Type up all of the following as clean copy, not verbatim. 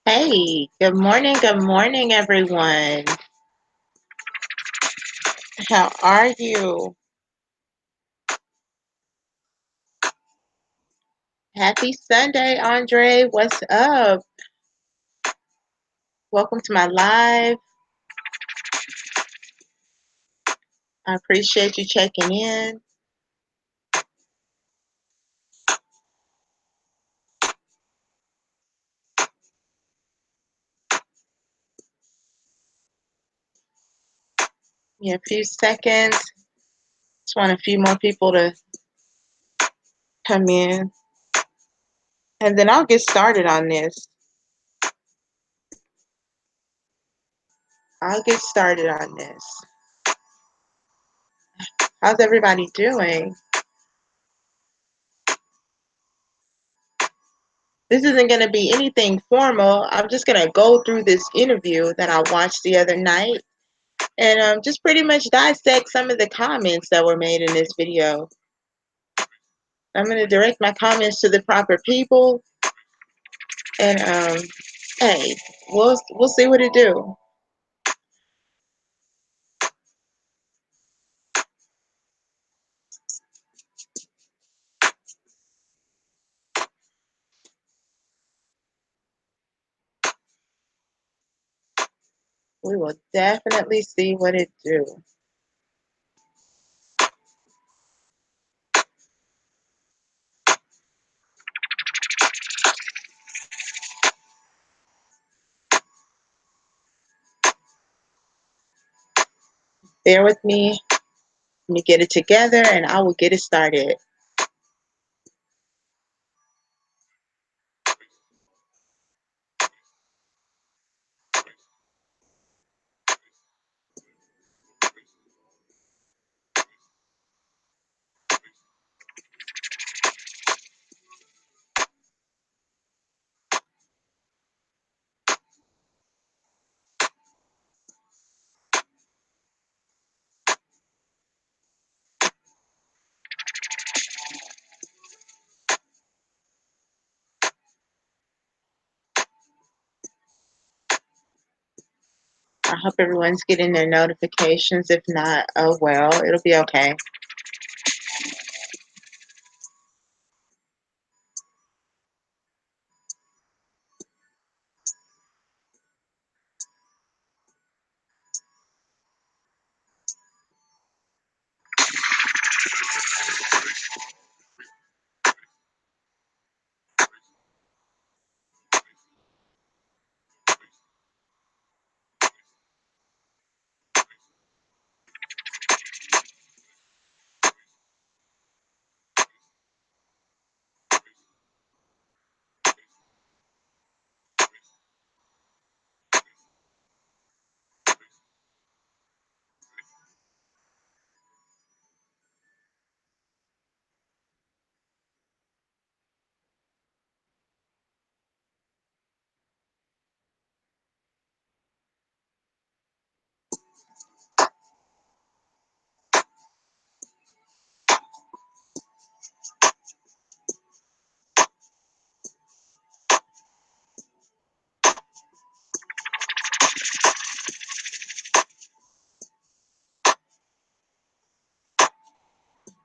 Hey, good morning, everyone. How are you? Happy Sunday, Andre. What's up? Welcome to my live. I appreciate you checking in. Yeah, a few seconds. Just want a few more people to come in. And then I'll get started on this. How's everybody doing? This isn't going to be anything formal. I'm just going to go through this interview that I watched the other night and just pretty much dissect some of the comments that were made in this video. I'm going to direct my comments to the proper people, and hey, we'll see what it do. We will definitely see what it do. Bear with me. Let me get it together, and I will get it started. I hope everyone's getting their notifications. If not, oh well, it'll be okay.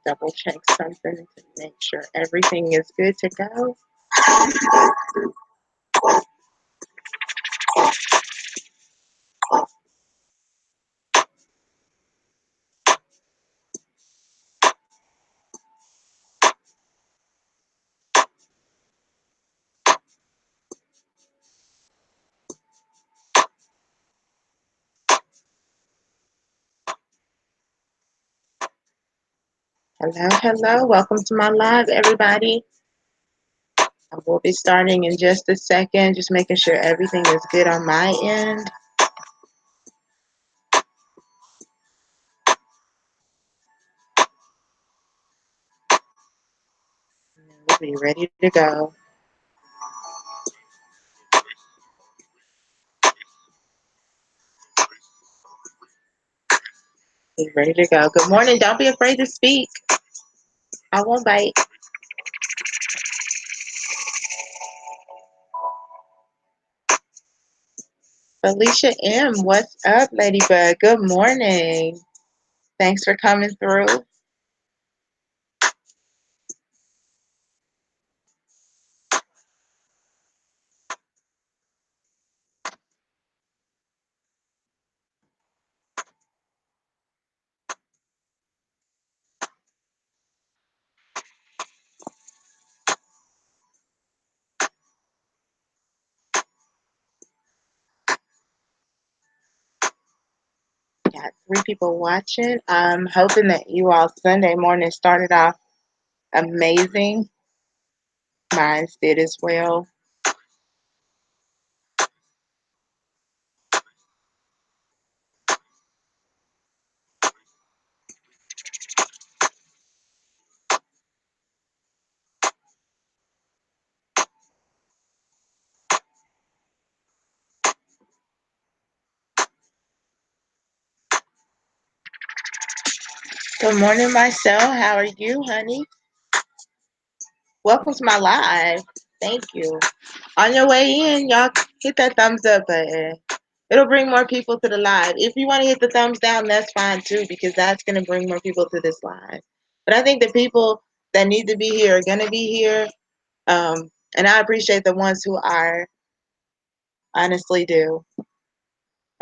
Double check something to make sure everything is good to go. Hello. Welcome to my live, everybody. I will be starting in just a second, just making sure everything is good on my end. We'll be ready to go. He's ready to go. Good morning. Don't be afraid to speak. I won't bite. Felicia M., what's up, Ladybug? Good morning. Thanks for coming through. Got 3 people watching. I'm hoping that you all Sunday morning started off amazing. Mine did as well. Good morning, Marcel. How are you, honey? Welcome to my live. Thank you. On your way in, y'all hit that thumbs up button. It'll bring more people to the live. If you want to hit the thumbs down, that's fine too, because that's going to bring more people to this live. But I think the people that need to be here are going to be here. And I appreciate the ones who are. Honestly do. I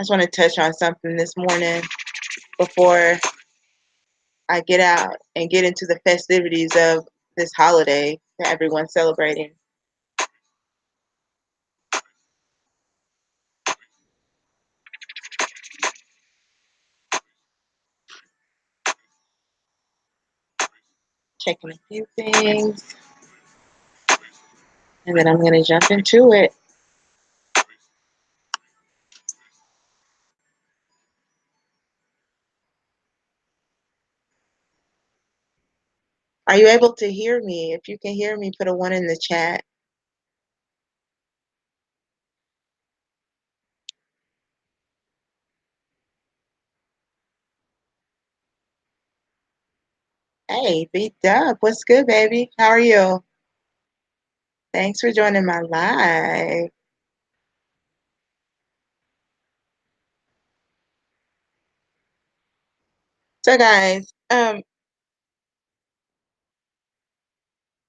just want to touch on something this morning before I get out and get into the festivities of this holiday that everyone's celebrating. Checking a few things, and then I'm going to jump into it. Are you able to hear me? If you can hear me, put a 1 in the chat. Hey, B-Dub, what's good, baby? How are you? Thanks for joining my live. So, guys,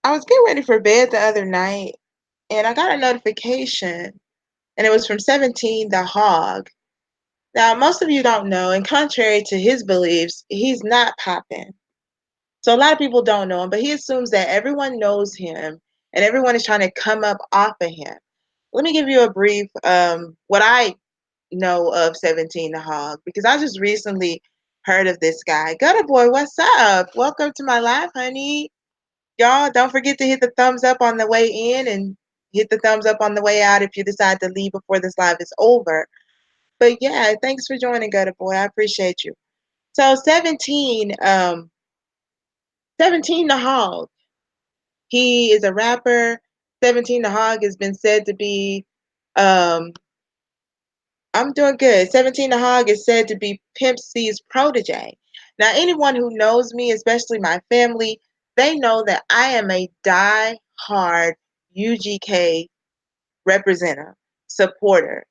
I was getting ready for bed the other night, and I got a notification, and it was from 17 the Hogg. Now, most of you don't know, and contrary to his beliefs, he's not popping. So a lot of people don't know him, but he assumes that everyone knows him and everyone is trying to come up off of him. Let me give you a brief what I know of 17 the Hogg, because I just recently heard of this guy. Gutter Boy, what's up? Welcome to my live, honey. Y'all, don't forget to hit the thumbs up on the way in and hit the thumbs up on the way out if you decide to leave before this live is over. But yeah, thanks for joining, Gutter Boy. I appreciate you. So 17 the Hogg. He is a rapper. 17 the Hogg has been said to be I'm doing good. 17 the Hogg is said to be Pimp C's protege. Now, anyone who knows me, especially my family, they know that I am a die-hard UGK representative, supporter,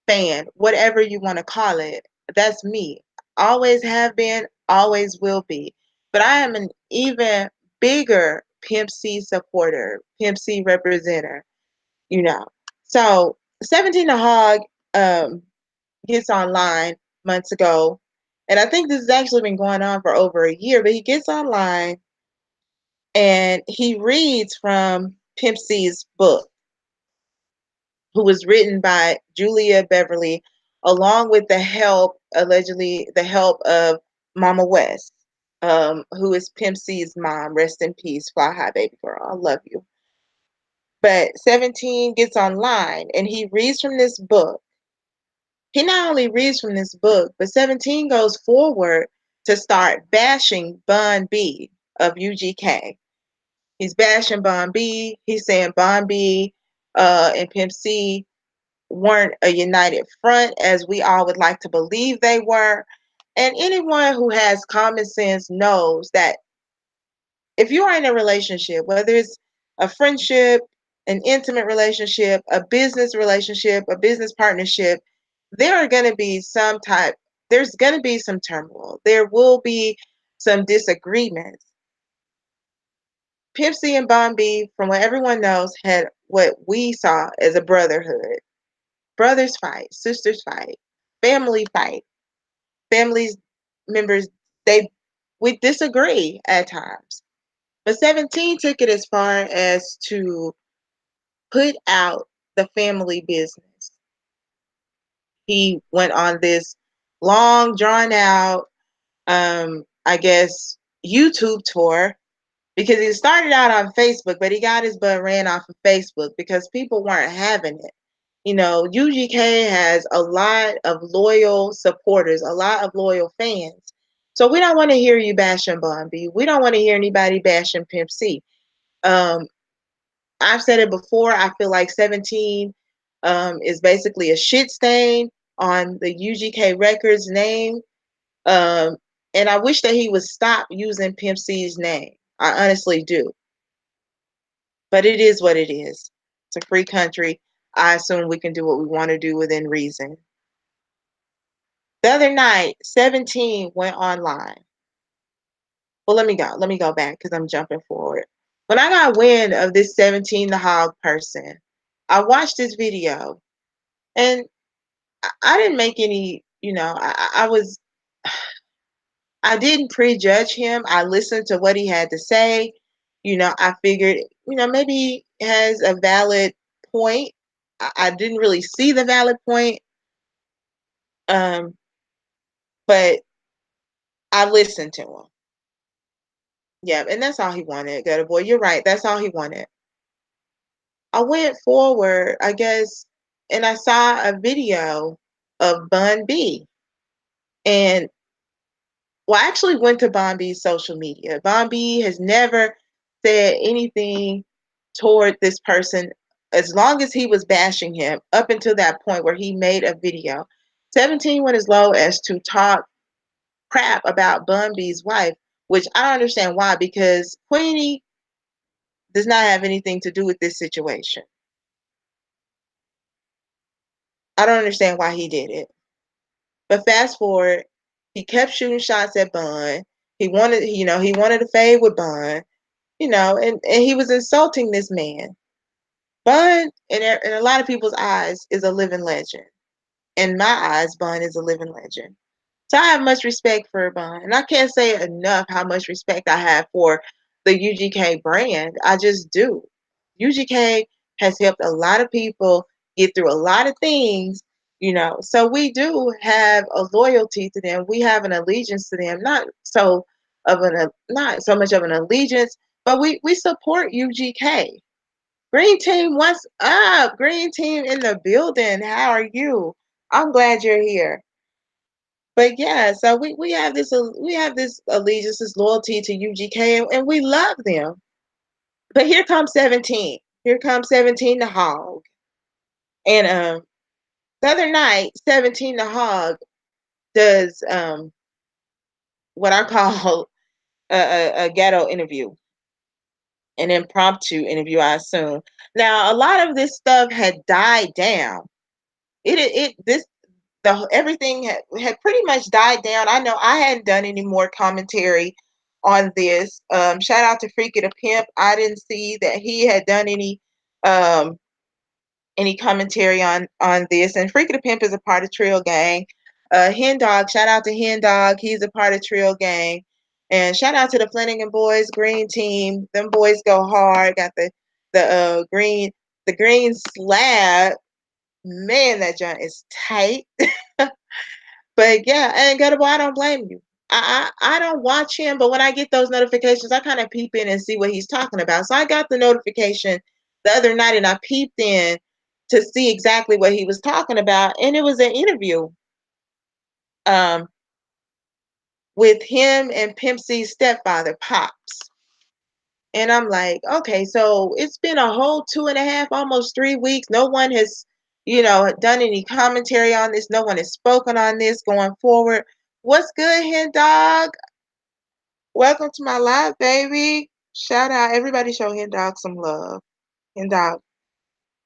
fan, whatever you want to call it. That's me. Always have been, always will be. But I am an even bigger Pimp C supporter, Pimp C representative, you know. So 17 the Hogg gets online months ago, and I think this has actually been going on for over a year, but he gets online and he reads from Pimp C's book, who was written by Julia Beverly, along with the help, allegedly, the help of Mama West, who is Pimp C's mom. Rest in peace, fly high, baby girl. I love you. But 17 gets online and he reads from this book. He not only reads from this book, but 17 goes forward to start bashing Bun B of UGK. He's bashing Bun B. He's saying Bun B and Pimp C weren't a united front as we all would like to believe they were. And anyone who has common sense knows that if you are in a relationship, whether it's a friendship, an intimate relationship, a business partnership, there are going to be there's going to be some turmoil. There will be some disagreements. Pimp C and Bon B, from what everyone knows, had what we saw as a brotherhood. Brothers fight, sisters fight, family fight, families members, they we disagree at times. But 17 took it as far as to put out the family business. He went on this long, drawn out, I guess, YouTube tour because he started out on Facebook, but he got his butt ran off of Facebook because people weren't having it. You know, UGK has a lot of loyal supporters, a lot of loyal fans. So we don't want to hear you bashing Bon B. We don't want to hear anybody bashing Pimp C. Um, I've said it before. I feel like 17 is basically a shit stain on the UGK Records name. Um, and I wish that he would stop using Pimp C's name. I honestly do. But it is what it is. It's a free country. I assume we can do what we want to do within reason. The other night, 17 went online. Well, let me go. Let me go back because I'm jumping forward. When I got wind of this 17 the Hogg person, I watched this video and I didn't make any, I didn't prejudge him. I listened to what he had to say. I figured, maybe he has a valid point. I didn't really see the valid point. But I listened to him. Yeah, and that's all he wanted, Gutter Boy. You're right. That's all he wanted. I went forward, I guess, and I saw a video of Bun B. And well, I actually went to Bon B's social media. Bon B has never said anything toward this person as long as he was bashing him up until that point where he made a video. 17 went as low as to talk crap about Bun B's wife, which I don't understand why, because Queenie does not have anything to do with this situation. I don't understand why he did it. But fast forward, he kept shooting shots at Bun. He wanted to fade with Bun, and he was insulting this man. Bun, in a lot of people's eyes, is a living legend. In my eyes, Bun is a living legend. So I have much respect for Bun. And I can't say enough how much respect I have for the UGK brand. I just do. UGK has helped a lot of people get through a lot of things, So we do have a loyalty to them. We have an allegiance to them. Not so much of an allegiance, but we support UGK. Green team, what's up? Green team in the building. How are you? I'm glad you're here. But yeah, so we have this allegiance, this loyalty to UGK, and we love them. But here comes 17. Here comes 17 the Hogg. And the other night, 17 the Hogg does what I call a ghetto interview, an impromptu interview, I assume. Now, a lot of this stuff had died down. Everything had pretty much died down. I know I hadn't done any more commentary on this. Shout out to Freaky the Pimp. I didn't see that he had done any commentary on this. And Freaky the Pimp is a part of Trill Gang. Hen-Dogg, shout out to Hen-Dogg. He's a part of Trill Gang. And shout out to the Flanagan boys, Green Team. Them boys go hard. Got the green slab. Man, that joint is tight. But yeah, and Gutter Boy, I don't blame you. I don't watch him, but when I get those notifications, I kind of peep in and see what he's talking about. So I got the notification the other night and I peeped in to see exactly what he was talking about. And it was an interview um, with him and Pimp C's stepfather, Pops. And I'm like, okay, so it's been a whole 2.5, almost 3 weeks. No one has, done any commentary on this. No one has spoken on this going forward. What's good, Hen-Dogg? Welcome to my live, baby. Shout out. Everybody show Hen-Dogg some love. Hen-Dogg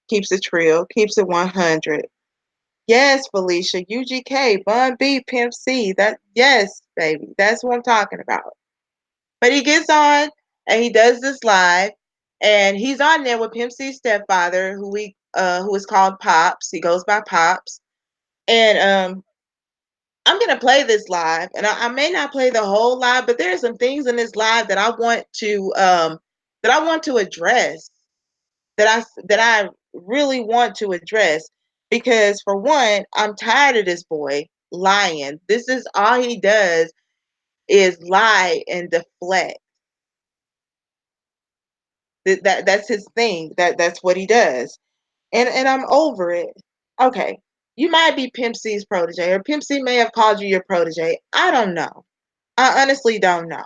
keeps it trill, keeps it 100. Yes, Felicia. UGK, Bun B, Pimp C. Yes, baby. That's what I'm talking about. But he gets on and he does this live, and he's on there with Pimp C's stepfather, who is called Pops. He goes by Pops. And I'm gonna play this live, and I may not play the whole live, but there are some things in this live that I want to address, that I really want to address, because for one, I'm tired of this boy lying. This is all he does, is lie and deflect. That's his thing. That's what he does, and I'm over it. Okay, you might be Pimp C's protege, or Pimp C may have called you your protege. I don't know. I honestly don't know.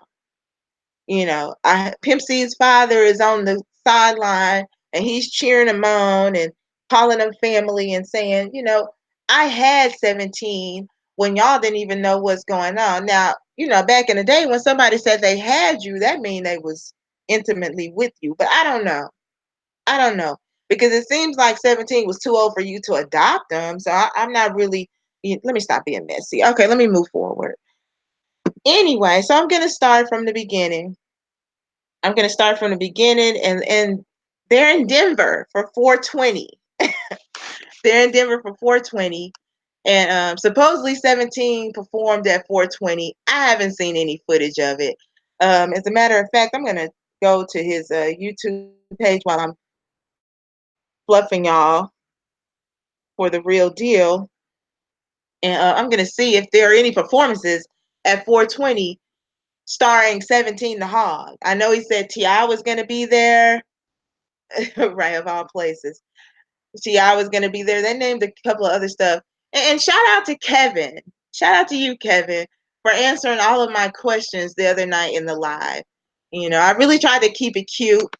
Pimp C's father is on the sideline and he's cheering him on and calling them family and saying, I had 17 when y'all didn't even know what's going on. Now, back in the day when somebody said they had you, that mean they was intimately with you. But I don't know. I don't know. Because it seems like 17 was too old for you to adopt them. So I'm not really, let me stop being messy. Okay, let me move forward. Anyway, so I'm going to start from the beginning. And they're in Denver for 420. They're in Denver for 420, and supposedly 17 performed at 420. I haven't seen any footage of it. As a matter of fact, I'm gonna go to his YouTube page while I'm fluffing y'all for the real deal, and I'm gonna see if there are any performances at 420 starring 17 the Hogg. I know he said T.I. was gonna be there, right, of all places. T.I. was going to be there. They named a couple of other stuff. And shout out to Kevin. Shout out to you, Kevin, for answering all of my questions the other night in the live. I really tried to keep it cute,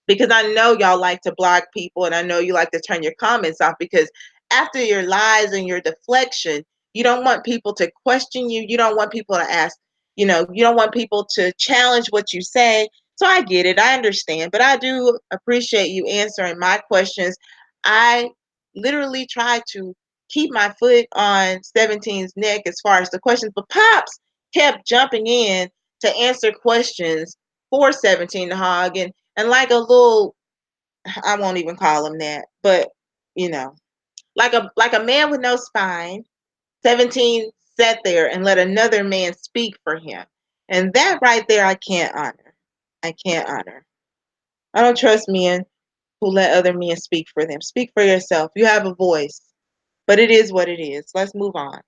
because I know y'all like to block people, and I know you like to turn your comments off, because after your lies and your deflection, you don't want people to question you. You don't want people to ask, you don't want people to challenge what you say. So I get it. I understand. But I do appreciate you answering my questions. I literally try to keep my foot on 17's neck as far as the questions, but Pops kept jumping in to answer questions for 17 Hogg, and like a little, I won't even call him that, but like a man with no spine, 17 sat there and let another man speak for him. And that right there, I can't honor. I can't honor. I don't trust men who let other men speak for them. Speak for yourself. You have a voice. But it is what it is. Let's move on.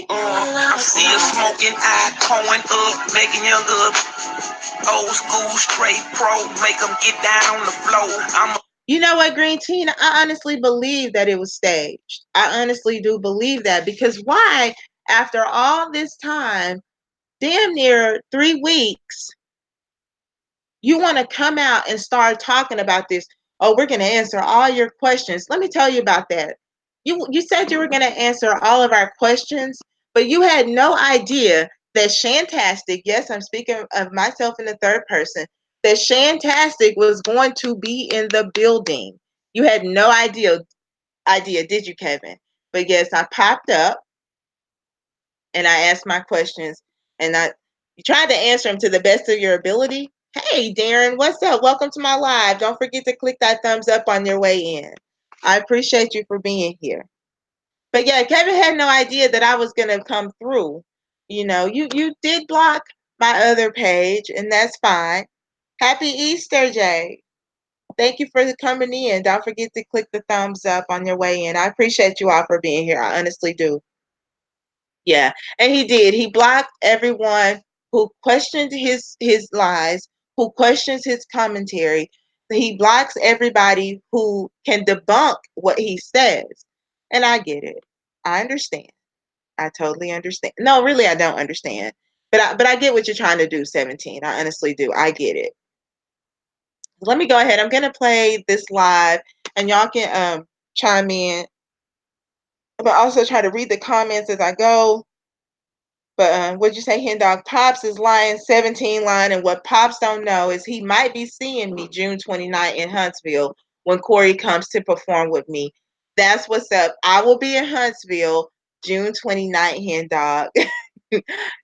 I'm still smoking, I pouring up, making young up. Old school, straight pro, make them get down on the floor. You know what, Green Tina? I honestly believe that it was staged. I honestly do believe that, because why, after all this time, damn near 3 weeks, you want to come out and start talking about this? Oh, we're going to answer all your questions. Let me tell you about that. You said you were going to answer all of our questions, but you had no idea that Shantastic, yes, I'm speaking of myself in the third person, that Shantastic was going to be in the building. You had no idea, did you, Kevin? But yes, I popped up and I asked my questions, and you tried to answer them to the best of your ability. Hey, Darren, what's up? Welcome to my live. Don't forget to click that thumbs up on your way in. I appreciate you for being here. But yeah, Kevin had no idea that I was gonna come through. You did block my other page, and that's fine. Happy Easter, Jay. Thank you for coming in. Don't forget to click the thumbs up on your way in. I appreciate you all for being here. I honestly do. Yeah, and he did. He blocked everyone who questioned his lies, who questions his commentary. He blocks everybody who can debunk what he says. And I get it. I understand. I totally understand. No, really, I don't understand. But I get what you're trying to do, 17. I honestly do. I get it. Let me go ahead. I'm gonna play this live, and y'all can chime in but also try to read the comments as I go. But what'd you say, Hen-Dogg? Pops is lying, 17 lying, and what Pops don't know is he might be seeing me June 29th in Huntsville when Corey comes to perform with me. That's what's up. I will be in Huntsville June 29th, Hen-Dogg.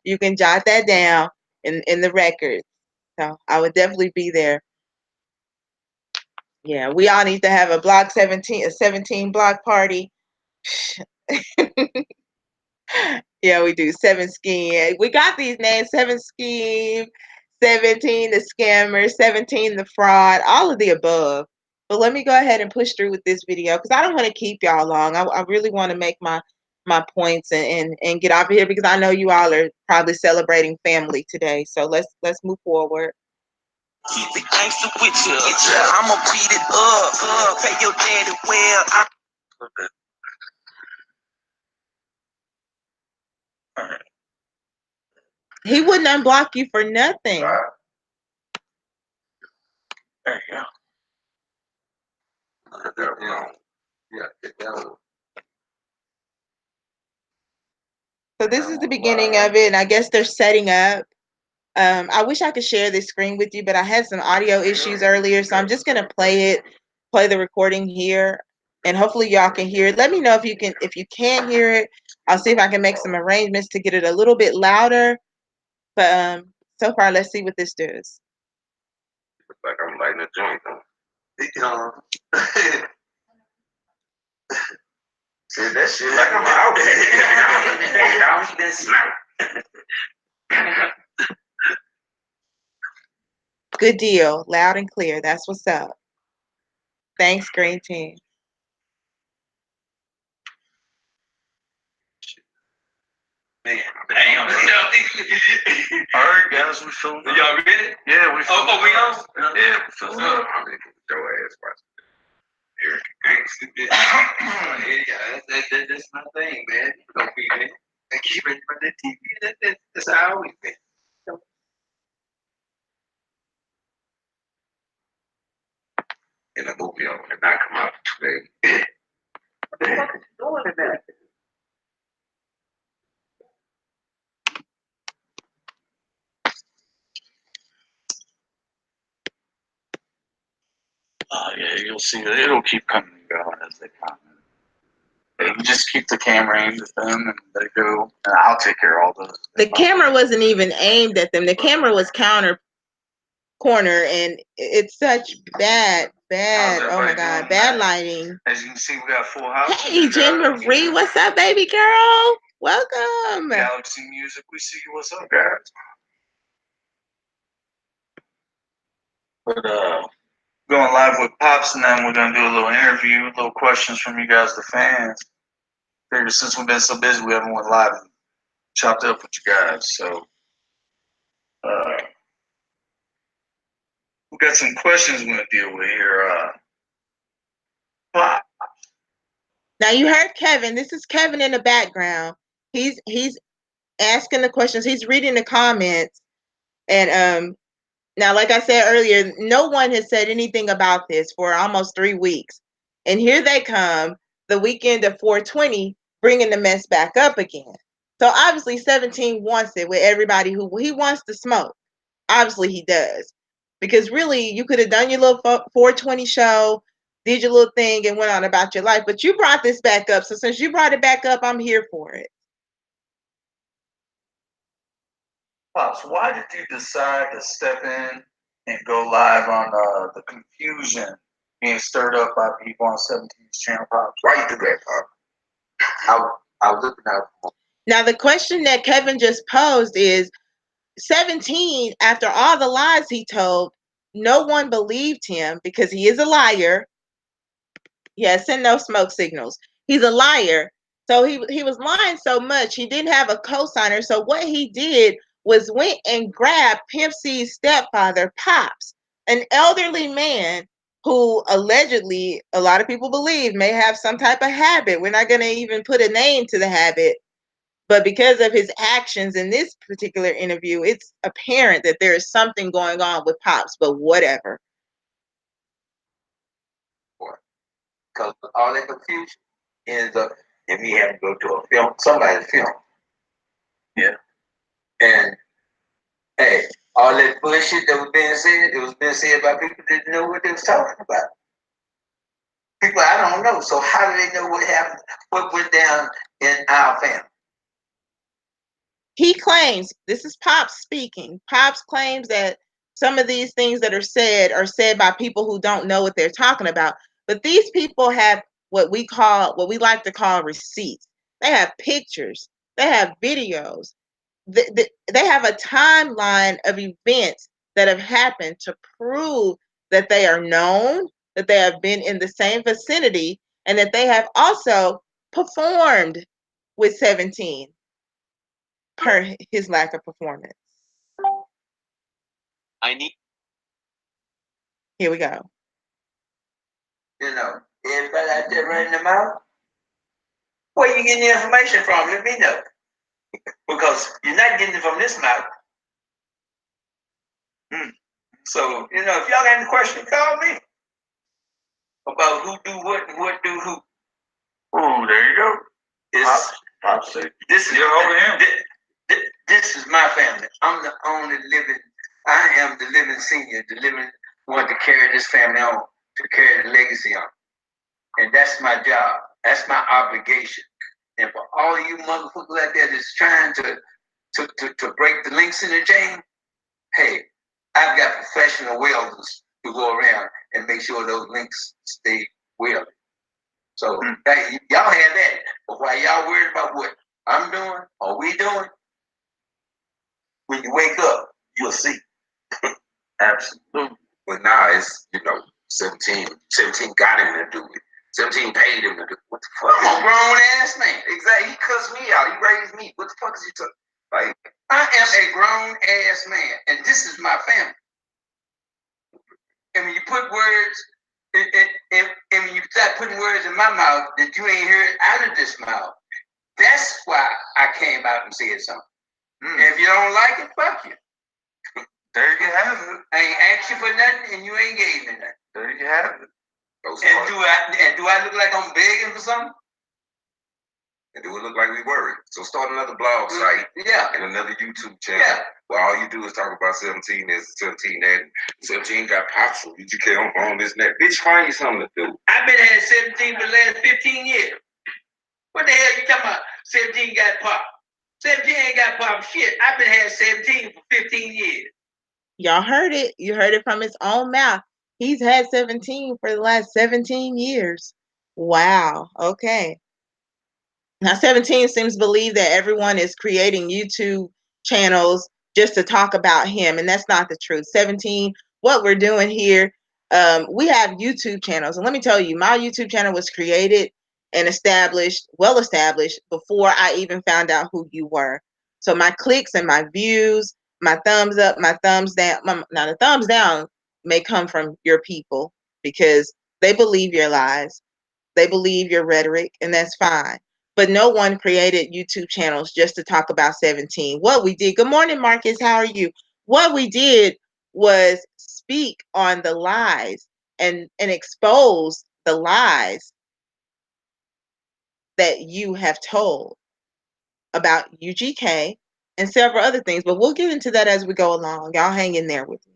You can jot that down in the records. So I would definitely be there. Yeah, we all need to have a 17 block party. Yeah, we do. 7 Scheme. We got these names: 7 Scheme, 17 the scammer, 17 the fraud, all of the above. But let me go ahead and push through with this video because I don't want to keep y'all long. I really want to make my points and get off of here because I know you all are probably celebrating family today. So let's move forward. Keep it gangster with you. I'ma beat it up. Pay your daddy well. He wouldn't unblock you for nothing. There you go. So this is the beginning of it, and I guess they're setting up. I wish I could share this screen with you, but I had some audio issues earlier, so I'm just gonna play the recording here, and hopefully y'all can hear it. Let me know if you can hear it. I'll see if I can make some arrangements to get it a little bit louder. But so far, let's see what this does. Looks like I'm lighting a joint though. See that shit like I'm out. Good deal, loud and clear. That's what's up. Thanks, Green Team. Man, damn. Alright, guys, we filming. Y'all ready? Yeah, we filming. Oh, we on? Yeah, we filming. I mean, your ass watching. Yeah, that's my thing, man. You don't be there and keep it on the TV. That's how I always been. In a movie, I'm gonna knock him out today. What the fuck is he doing in that? Yeah, you'll see that it'll keep coming and going as they come. You just keep the camera aimed at them and they go, and I'll take care of all those. The camera wasn't even aimed at them. The camera was corner, and it's such bad, oh my God, bad lighting. As you can see, we got full house. Hey, Jen Marie, what's up, baby girl? Welcome. Galaxy Music, we see you. What's up, guys? But going live with Pops, and then we're gonna do a little interview, little questions from you guys, the fans. Figure since we've been so busy, we haven't went live and chopped up with you guys. So we got some questions we're gonna deal with here. Pop. Now you heard Kevin. This is Kevin in the background. He's asking the questions. He's reading the comments, and now, like I said earlier, no one has said anything about this for almost 3 weeks. And here they come, the weekend of 420, bringing the mess back up again. So obviously 17 wants it with everybody who he wants to smoke. Obviously he does. Because really, you could have done your little 420 show, did your little thing, and went on about your life. But you brought this back up. So since you brought it back up, I'm here for it. Pops, why did you decide to step in and go live on the confusion being stirred up by people on 17's channel, Pops? Why you do that, Pops? I was looking out. Now, the question that Kevin just posed is 17, after all the lies he told, no one believed him because he is a liar. Yes, send no smoke signals. He's a liar. So he was lying so much, he didn't have a cosigner. So what he did was went and grabbed Pimp C's stepfather, Pops, an elderly man who allegedly, a lot of people believe, may have some type of habit. We're not going to even put a name to the habit. But because of his actions in this particular interview, it's apparent that there is something going on with Pops, but whatever. Because all that confusion is and me having to go to a film, somebody's film. Yeah. And hey, all that bullshit that was being said, it was being said by people that didn't know what they was talking about. People I don't know. So how do they know what happened, what went down in our family? He claims, this is Pops speaking. Pops claims that some of these things that are said by people who don't know what they're talking about. But these people have what we like to call receipts. They have pictures. They have videos. They have a timeline of events that have happened to prove that they are known, that they have been in the same vicinity, and that they have also performed with 17 per his lack of performance. Here we go. You know, everybody out there running their mouth. Where you getting the information from? Let me know. Because you're not getting it from this mouth. So, you know, if y'all got any questions, call me. About who do what and what do who. Oh, there you go. This is my family. I'm the only living, I am the living senior, the living one to carry this family on, to carry the legacy on. And that's my job. That's my obligation. And for all of you motherfuckers out there that's trying to break the links in the chain, hey, I've got professional welders to go around and make sure those links stay welded. So hey, y'all have that. But while y'all worried about what I'm doing or we doing, when you wake up, you'll see. Absolutely. But now it's, 17 got him to do it. 17 paid him to do it. What the fuck? I'm a grown ass man. Exactly. He cussed me out. He raised me. What the fuck is he talking? Like, I am a grown ass man, and this is my family. And when you put words, and when you start putting words in my mouth that you ain't heard out of this mouth, that's why I came out and said something. And if you don't like it, fuck you. There you have it. I ain't asked you for nothing, and you ain't gave me nothing. There you have it. And do I look like I'm begging for something? And do it look like we worried? So start another blog site, and another YouTube channel. Yeah. Where all you do is talk about 17 as 17 and 17 got pops, so you can't on this net. Bitch, find you something to do. I've been at 17 for the last 15 years. What the hell you talking about? 17 got pop. 17 ain't got pop shit. I've been had 17 for 15 years. Y'all heard it. You heard it from his own mouth. He's had 17 for the last 17 years. Wow. Okay. Now, 17 seems to believe that everyone is creating YouTube channels just to talk about him, and that's not the truth. 17, what we're doing here, we have YouTube channels, and let me tell you, my YouTube channel was created and established, well established, before I even found out who you were. So my clicks and my views, my thumbs up, my thumbs down, now the thumbs down may come from your people because they believe your lies, they believe your rhetoric, and that's fine. But no one created YouTube channels just to talk about 17. What we did, good morning, Marcus, how are you? What we did was speak on the lies and expose the lies that you have told about UGK and several other things. But we'll get into that as we go along. Y'all hang in there with me.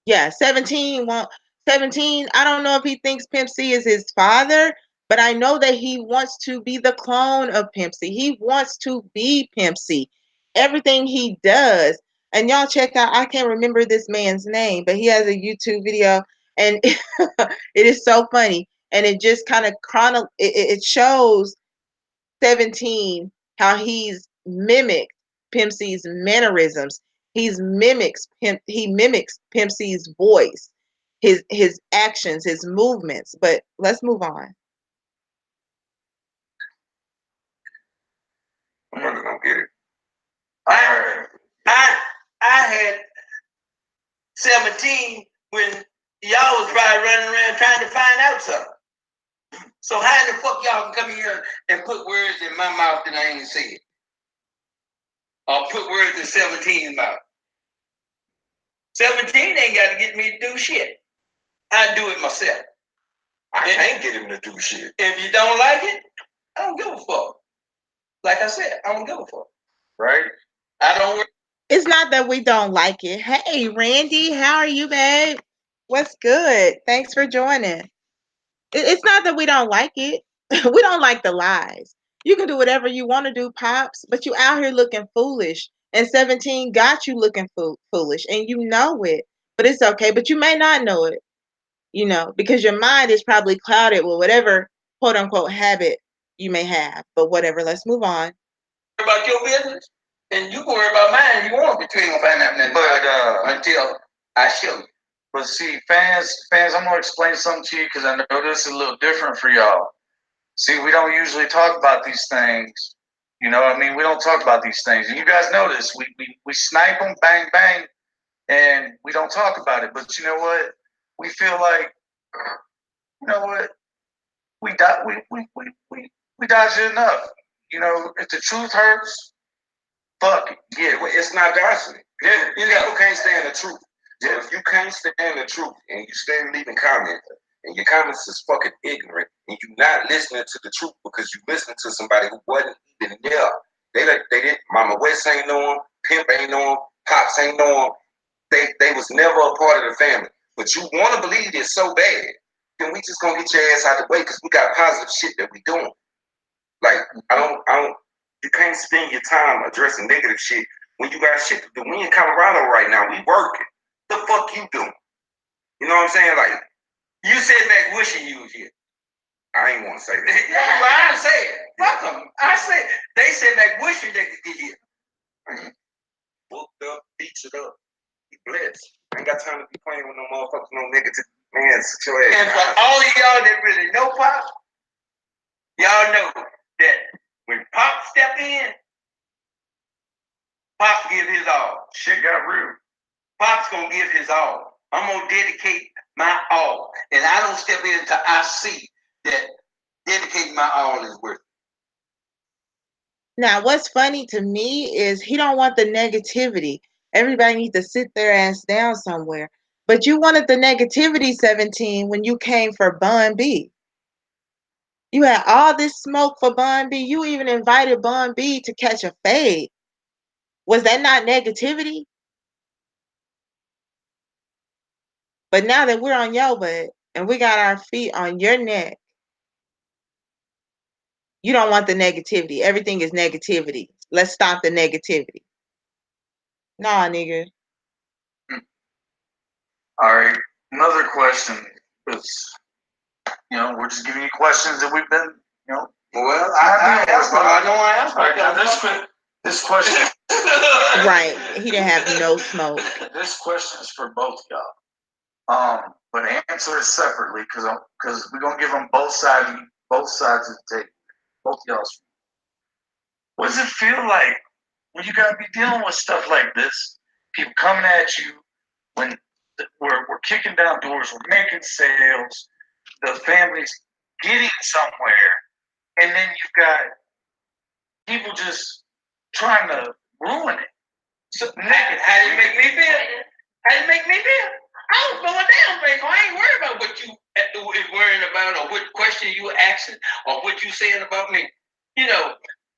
Yeah, 17 won't 17. I don't know if he thinks Pimp C is his father, but I know that he wants to be the clone of Pimp C. He wants to be Pimp C. Everything he does. And y'all check out, I can't remember this man's name, but he has a YouTube video and it is so funny. And it just kind of it shows 17 how he's mimicked Pimp C's mannerisms. He mimics Pimp C's voice, his actions, his movements. But let's move on. I'm gonna get it. I had 17 when y'all was probably running around trying to find out something. So how in the fuck y'all can come here and put words in my mouth that I ain't said? Or put words in 17's mouth? 17 ain't got to get me to do shit. I do it myself. I can't get him to do shit. If you don't like it, I don't give a fuck. Like I said, I don't give a fuck. Right? I don't. It's not that we don't like it. Hey, Randy, how are you, babe? What's good? Thanks for joining. It's not that we don't like it. We don't like the lies. You can do whatever you want to do, Pops, but you out here looking foolish. And 17 got you looking foolish, and you know it. But it's okay. But you may not know it, because your mind is probably clouded with whatever quote unquote habit you may have. But whatever, let's move on. About your business, and you can worry about mine. You want to, but you ain't gonna find out nothing. But until I show you. But see, fans, I'm gonna explain something to you because I know this is a little different for y'all. See, we don't usually talk about these things. You know what I mean? We don't talk about these things. And you guys know this. We snipe them, bang, bang, and we don't talk about it. But you know what? We feel like, you know what? We dodge it enough. You know, if the truth hurts, fuck it. Yeah, well, it's not dodging it. Yeah, people can't stand the truth. So if you can't stand the truth and you stand leaving comments and your comments is fucking ignorant and you not listening to the truth because you listening to somebody who wasn't even there. They didn't. Mama West ain't know him. Pimp ain't know him. Pops ain't know him. They was never a part of the family. But you want to believe this so bad, then we just gonna get your ass out the way because we got positive shit that we doing. Like I don't. You can't spend your time addressing negative shit when you got shit to do. We in Colorado right now. We working. The fuck you doing? You know what I'm saying? Like you said back wishing you was here. I ain't want to say that. Well, I didn't say it. Fuck them. I said they said back wishing they could get here. Booked up, beats it up. He blessed. I ain't got time to be playing with no motherfuckers, no negative man. Sit your ass. And for all of y'all that really know Pop, y'all know that when Pop step in, Pop give his all. Shit got real. Pop's gonna give his all. I'm gonna dedicate my all, and I don't step in until I see that dedicating my all is worth it. Now, what's funny to me is he don't want the negativity. Everybody needs to sit their ass down somewhere. But you wanted the negativity, 17, when you came for Bun B. You had all this smoke for Bun B. You even invited Bun B to catch a fade. Was that not negativity? But now that we're on your butt and we got our feet on your neck, you don't want the negativity. Everything is negativity. Let's stop the negativity. Nah, nigga. All right. Another question is, we're just giving you questions that we've been, Well, I know I asked. Right, now this question. Right. He didn't have no smoke. This question is for both y'all. But answer it separately because we're gonna give them both sides of the table. Both y'all's. What does it feel like when you gotta be dealing with stuff like this? People coming at you when we're kicking down doors, we're making sales, the family's getting somewhere, and then you've got people just trying to ruin it. So, naked, how did it make me feel? How did it make me feel? I was going down, Franco. I ain't worried about what you is worrying about or what question you asking or what you saying about me.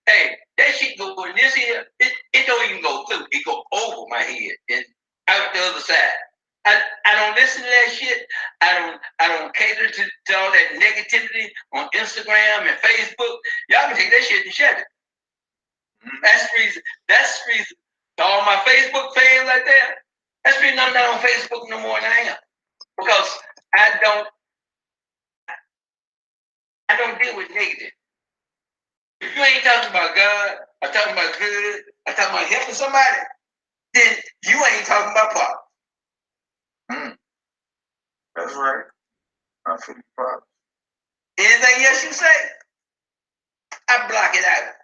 Hey, that shit go in this here, it don't even go through. It go over my head and out the other side. I don't listen to that shit. I don't cater to all that negativity on Instagram and Facebook. Y'all can take that shit and shut it. Mm-hmm. That's the reason. To all my Facebook fans like that, that's the reason I'm not on Facebook no more than I am. Because I don't deal with negative. If you ain't talking about God, or talking about good, or talking about helping somebody, then you ain't talking about Pop. That's right. I feel you, Pop. Anything else you say, I block it out.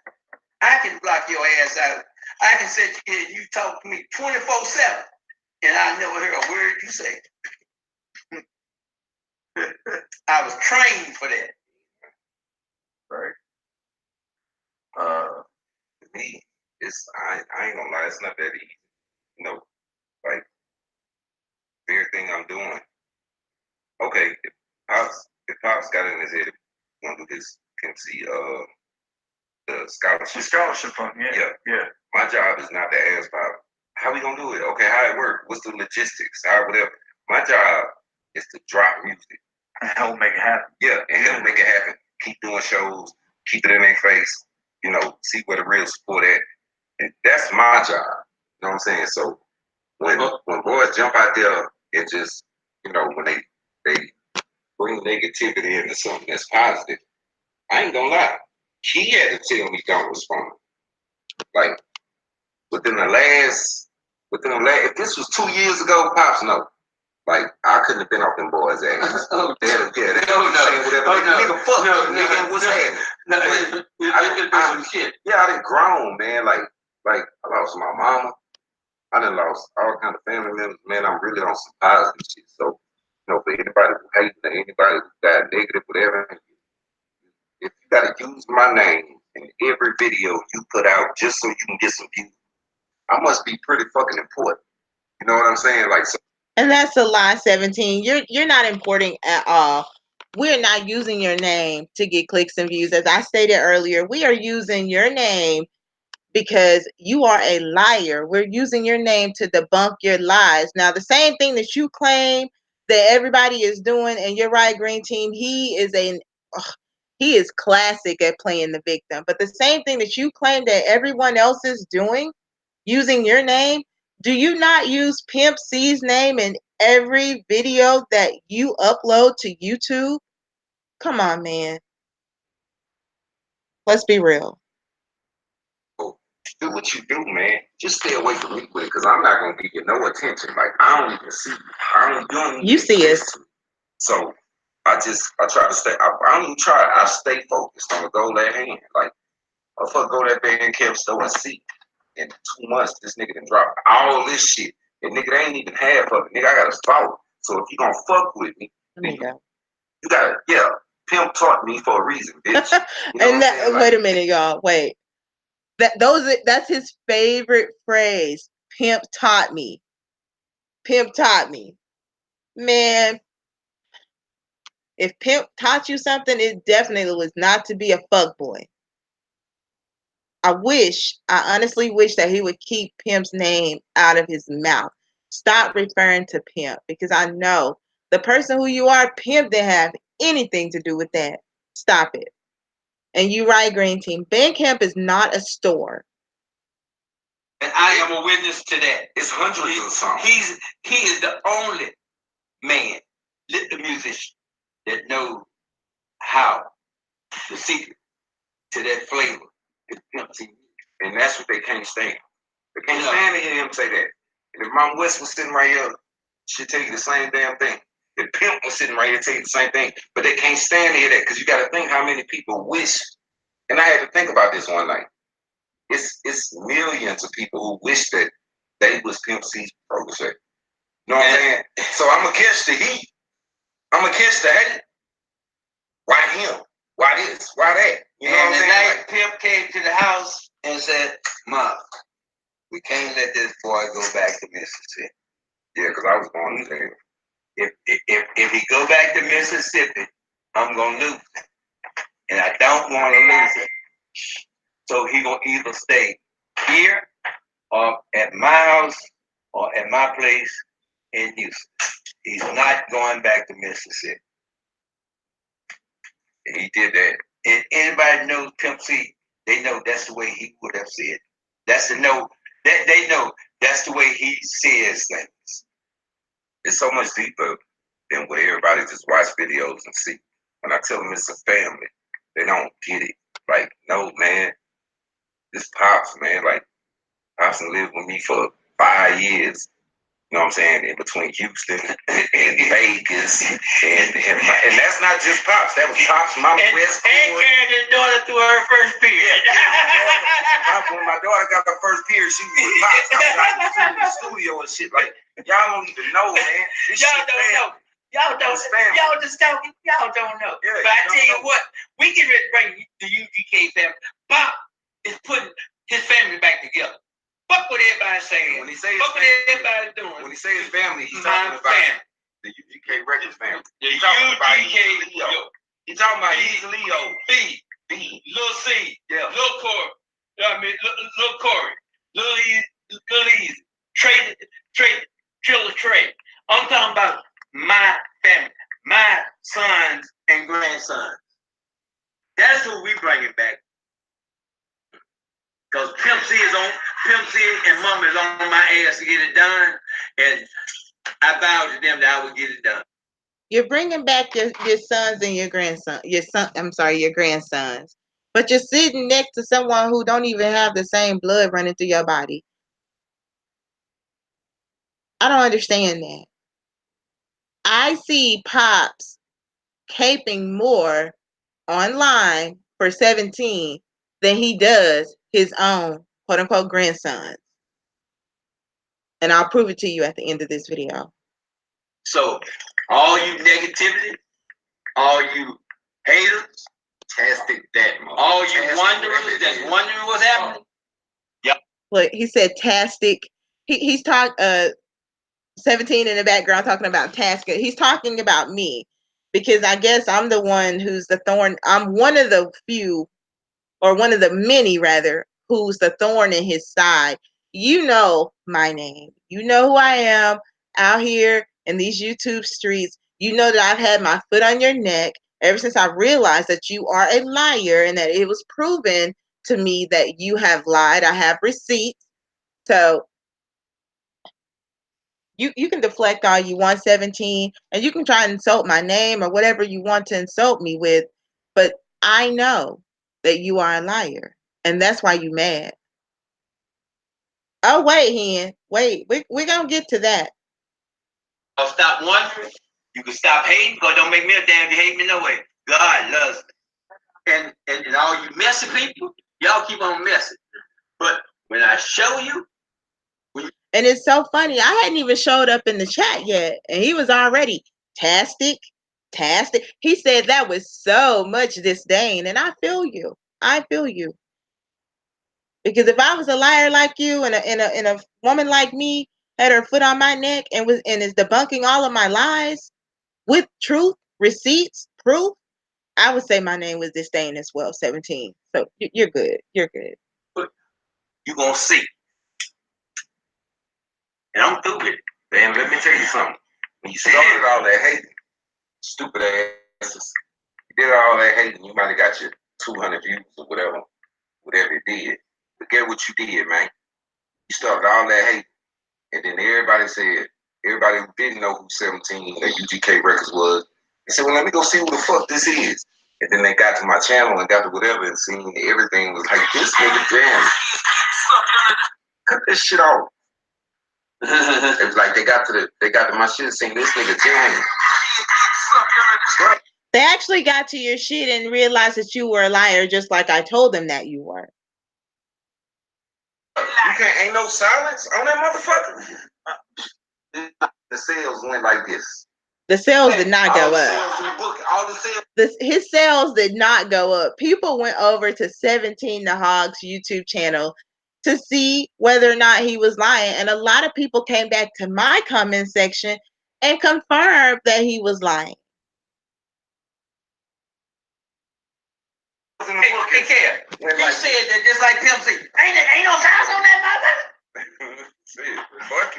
I can block your ass out. I can sit here and you talk to me 24/7, and I never hear a word you say. I was trained for that. Right. To me, I ain't gonna lie, it's not that easy. Like everything I'm doing. Okay, if Pops got in his head, gonna do this Pimp C, the scholarship. The scholarship fund, yeah. My job is not to ask Pop, how we gonna do it? Okay, how it work? What's the logistics? How whatever. My job is to drop music and help make it happen. Yeah, and help make it happen. Keep doing shows, keep it in their face. You know, see where the real support at. And that's my job. You know what I'm saying? So when boys jump out there, it just, you know, when they bring negativity into something that's positive, I ain't gonna lie. He had to tell me don't respond. Like within the last, if this was 2 years ago, Pops, no. Like I couldn't have been off them boys' ass. No. Nigga, fuck you, nigga, what's happening? I done grown, man. Like I lost my mama. I done lost all kind of family members, man. I'm really on some positive shit. So, you know, for anybody who hates me, anybody who got negative, whatever, if you gotta use my name in every video you put out just so you can get some views, I must be pretty fucking important. You know what I'm saying? Like, so. And that's a lie, 17. You're not important at all. We're not using your name to get clicks and views. As I stated earlier, we are using your name because you are a liar. We're using your name to debunk your lies. Now, the same thing that you claim that everybody is doing, and you're right, Green Team, he is classic at playing the victim. But the same thing that you claim that everyone else is doing, using your name, do you not use Pimp C's name in every video that you upload to YouTube? Come on, man. Let's be real. Do what you do, man. Just stay away from me with it, because I'm not gonna give you no attention. Like I don't even see you. You see us. So I try to stay. I don't even try. I stay focused on the goal at hand. Like I fuck go that band camp store and see. In 2 months, this nigga done dropped all this shit. And nigga, they ain't even half of it. Nigga, I got a follow. So if you gonna fuck with me, you gotta, Pimp taught me for a reason, bitch. You know and that, wait a minute, y'all. Wait. That's his favorite phrase. Pimp taught me. Pimp taught me. Man, if Pimp taught you something, it definitely was not to be a fuckboy. I honestly wish that he would keep Pimp's name out of his mouth. Stop referring to Pimp, because I know the person who you are, Pimp, didn't have anything to do with that. Stop it. And you right, Green Team. Bandcamp is not a store. And I am a witness to that. It's hundreds of songs. He is the only man, the musician, that knows how the secret to that flavor is Pimp C. And that's what they can't stand. They can't stand to hear him say that. And if Mom West was sitting right here, she'd tell you the same damn thing. If Pimp was sitting right here, tell you the same thing. But they can't stand to hear that, because you got to think how many people wish. And I had to think about this one night. It's millions of people who wish that they was Pimp C's protege. You know what I'm saying? So I'm going to catch the heat. I'm going to catch the hate. Why him? Why this? Why that? You know what I'm saying? And the night Pimp came to the house and said, Mom, we can't let this boy go back to Mississippi. Yeah, because I was going to say, if he go back to Mississippi, I'm going to lose it. And I don't want to lose it. So he going to either stay here or at my house or at my place in Houston. He's not going back to Mississippi. And he did that. And anybody knows Pimp C, they know that's the way he would have said. That's the know that they know that's the way he says things. It's so much deeper than what everybody just watch videos and see. When I tell them it's a family, they don't get it. Like, no, man, this Pops, man, like, Pops lived with me for 5 years. You know what I'm saying? In between Houston and Vegas. And that's not just Pops. That was Pops, Mama West. And carried his daughter through her first period. When my daughter got her first period, she was with Pops. I was like, in the studio and shit. Like, y'all don't even know, man. Y'all don't know. Y'all don't know. Yeah, but I tell you what, we get ready to bring the UGK family. Pop is putting his family back together. Fuck what everybody's saying. When he say fuck what everybody's doing. When he say his family, he's talking about The UGK Records family. The He talking about UGK. Leo. He talking about he's Leo. B. B. Lil C. Yeah. Lil Corey. I mean, Lil Corey. Lil Easy. Trill Trey. I'm talking about my family, my sons and grandsons. That's who we bringing back. Because Pimp C and Mom is on my ass to get it done, and I vowed to them that I would get it done. You're bringing back your sons and your grandson. Your grandsons. But you're sitting next to someone who don't even have the same blood running through your body. I don't understand that. I see Pops caping more online for 17 than he does his own quote unquote grandsons. And I'll prove it to you at the end of this video. So, all you negativity, all you haters, Tastic that. all you wanderers that's wondering what's happening. Yep. Look, he said tastic. He's talking 17 in the background talking about task. He's talking about me because I guess I'm the one who's the thorn. I'm one of the few, or one of the many rather, who's the thorn in his side. You know my name. You know who I am out here in these YouTube streets. You know that I've had my foot on your neck ever since I realized that you are a liar and that it was proven to me that you have lied. I have receipts. So you can deflect all you want, 17, and you can try and insult my name or whatever you want to insult me with, but I know that you are a liar, and that's why you mad. Oh, wait, Hen. Wait, we're going to get to that. I'll stop wondering. You can stop hating, because it don't make me a damn if you hate me no way. God loves me. And all you messy people, y'all keep on messing. But when I show you, and it's so funny, I hadn't even showed up in the chat yet, and he was already tastic. He said that with so much disdain, and I feel you. Because if I was a liar like you and a woman like me had her foot on my neck and is debunking all of my lies with truth, receipts, proof, I would say my name was disdain as well, 17. So you're good. You're good. But you're going to see. And I'm through with it. Man, let me tell you something. When you started all that hating, stupid asses, you did all that hating, you might have got your 200 views or whatever it did. But get what you did, man. You started all that hating, and then everybody who didn't know who 17 that UGK Records was, they said, well, let me go see who the fuck this is. And then they got to my channel and got to whatever and seen everything was like, this nigga jamming. Cut this shit off. It was like they got to my shit and seen this nigga jamming. They actually got to your shit and realized that you were a liar, just like I told them that you were. Ain't no silence on that motherfucker. The sales went like this. The sales did not go up. His sales did not go up. People went over to 17 the Hogg's YouTube channel to see whether or not he was lying. And a lot of people came back to my comment section and confirmed that he was lying. Hey, Kev, you said that just like Pimp C. Ain't no size on that mother.